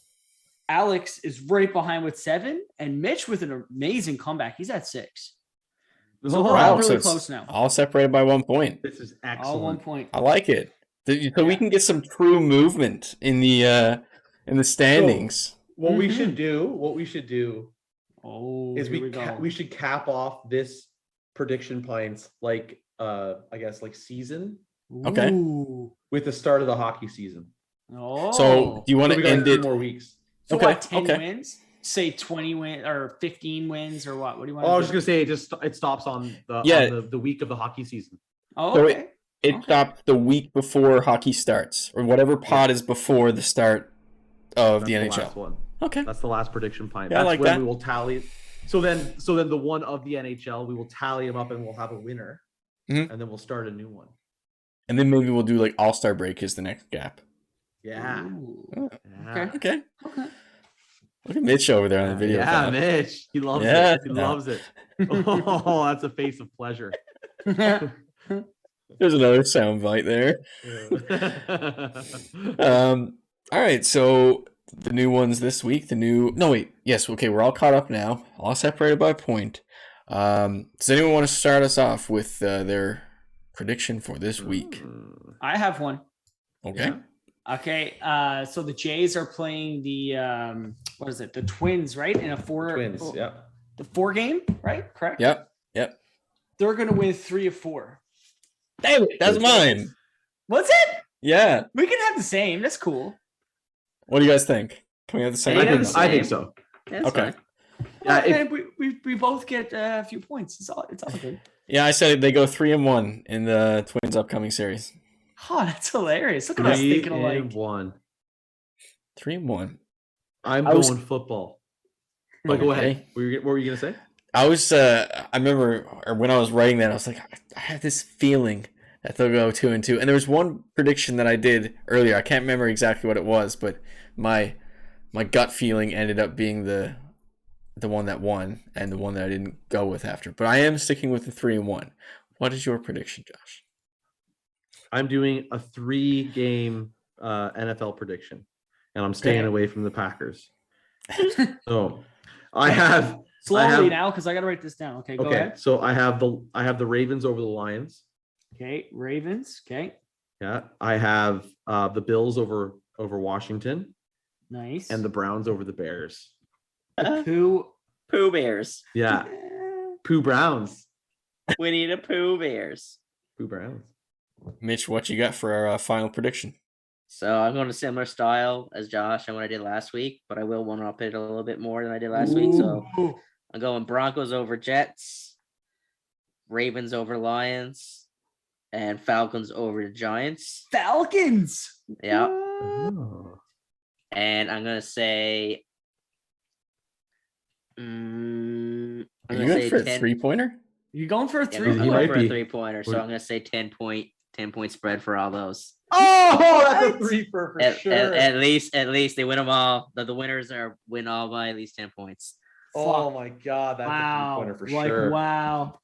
Alex is right behind with 7, and Mitch with an amazing comeback. He's at 6. So we're Wow, all so really it's close now. All separated by 1 point. This is All 1 excellent. point. I like it. So we can get some true movement in the standings. What we Mhm. should do Oh, is here we go. we should cap off this prediction pints like I guess like season Okay. Ooh. with the start of the hockey season. Oh. So do you want So we to got end 3 it? more weeks. So okay, what, 10 okay. wins? Say 20 wins or 15 wins or what? What do you want Oh, I to was do? just gonna say it stops on the Yeah. on the week of the hockey season. Oh, So okay. It Okay. stopped the week before hockey starts, or whatever pod is before the start of the That's NHL. last one. Okay. That's the last prediction pint. Yeah, I That's like when that. we will tally. So then the one of the NHL, we will tally them up and we'll have a winner, Mhm. and then we'll start a new one. And then maybe we'll do like All-Star break is the next gap. Yeah. Ooh. Yeah. Okay. Okay. Look at Mitch over there on the video. Yeah, file. Mitch. He loves Yeah. it. He loves it. Oh, that's a face of pleasure. There's another sound bite there. All right, so the new ones this week. We're all caught up now, all separated by a point. Does anyone want to start us off with their prediction for this week? I have one. Okay. Okay. So the Jays are playing the the Twins, right? In a Twins. Yeah. the 4 game, right? Correct? Yep. They're gonna win 3 of 4. Damn it, that's mine. What's it? Yeah. We can have the same. That's cool. What do you guys think? Can we have the same? Yeah, I think so. That's Okay. fine. Yeah, Okay, we both get a few points. It's all good. Yeah, I said they go 3-1 in the Twins' upcoming series. Oh, that's hilarious. Look at us 3 thinking alike. and 1. 3-1. I'm I was- going football. But go Okay. ahead. What were you gonna say? I was, I remember when I was writing that, I was like, I have this feeling that they'll go 2-2. And there was one prediction that I did earlier. I can't remember exactly what it was, but my gut feeling ended up being the one that won and the one that I didn't go with after. But I am sticking with the 3-1. What is your prediction, Josh? I'm doing a 3-game NFL prediction, and I'm staying Okay. away from the Packers. So I have Slowly now, because I got to write this down. Okay, go okay. ahead. So I have the Ravens over the Lions. Okay, Ravens. Okay, Yeah, I have the Bills over Washington, nice. and the Browns over the Bears. Who? Pooh Bears. Yeah, Pooh Browns. Winnie the Pooh Bears. Pooh Browns. Mitch, what you got for our final prediction? So I'm going to similar style as Josh and what I did last week, but I will one up it a little bit more than I did last week. So I'm going Broncos over Jets, Ravens over Lions, and Falcons over the Giants. Falcons. Yeah. Oh. And I'm gonna say, Are you going for a 3-pointer? You're going for a Yeah, 3 I'm He going might for be. a 3-pointer, so I'm gonna say 10-point spread for all those. Oh, that's a 3 for sure. At least they win them all. The winners win all by at least 10 points. Oh my god, that's a Wow. 3-pointer for Like, sure. wow.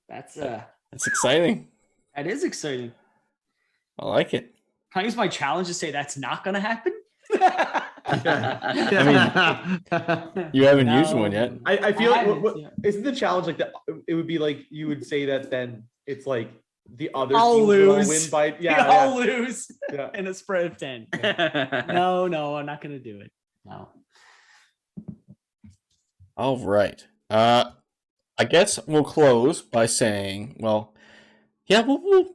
That's exciting. that is exciting. I like it. Can I use my challenge to say that's not going to happen? You haven't used No. one yet. I feel like haven't, yeah. isn't the challenge like that? It would be like you would say that then it's like the other I'll teams will all lose. win by I'll lose yeah. in a spread of 10. No, I'm not going to do it. No. All right. I guess we'll close by saying, well, yeah, we'll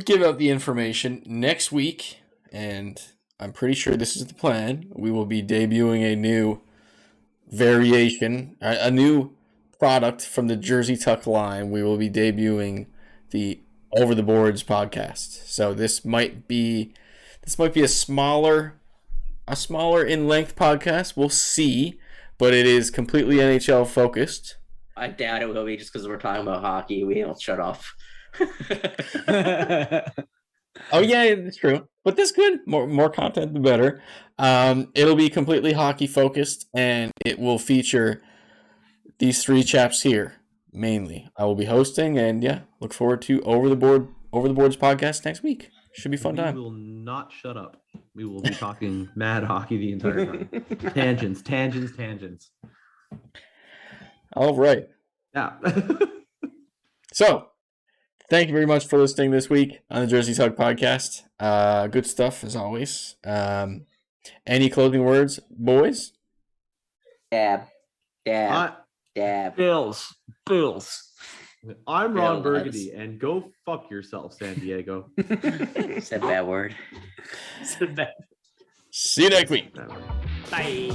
give out the information next week, and I'm pretty sure this is the plan. We will be debuting a new variation, a new product from the Jersey Tuck line. We will be debuting the Over the Boards podcast. So this might be a smaller in length podcast. We'll see, but it is completely NHL focused. I doubt it will be just because we're talking about hockey. We don't shut off. Oh yeah, it's true. But that's good. More content, the better. It'll be completely hockey focused, and it will feature these 3 chaps here mainly. I will be hosting, and yeah, look forward to Over the Boards podcast next week. Should be a fun time. We will not shut up. We will be talking mad hockey the entire time. Tangents. All right. Yeah. So, thank you very much for listening this week on the Jersey Tuck podcast. Good stuff as always. Any closing words, boys? Dab. Bills. I'm Ron Bill Burgundy, and go fuck yourself, San Diego. Said that word. See you next week. Bye.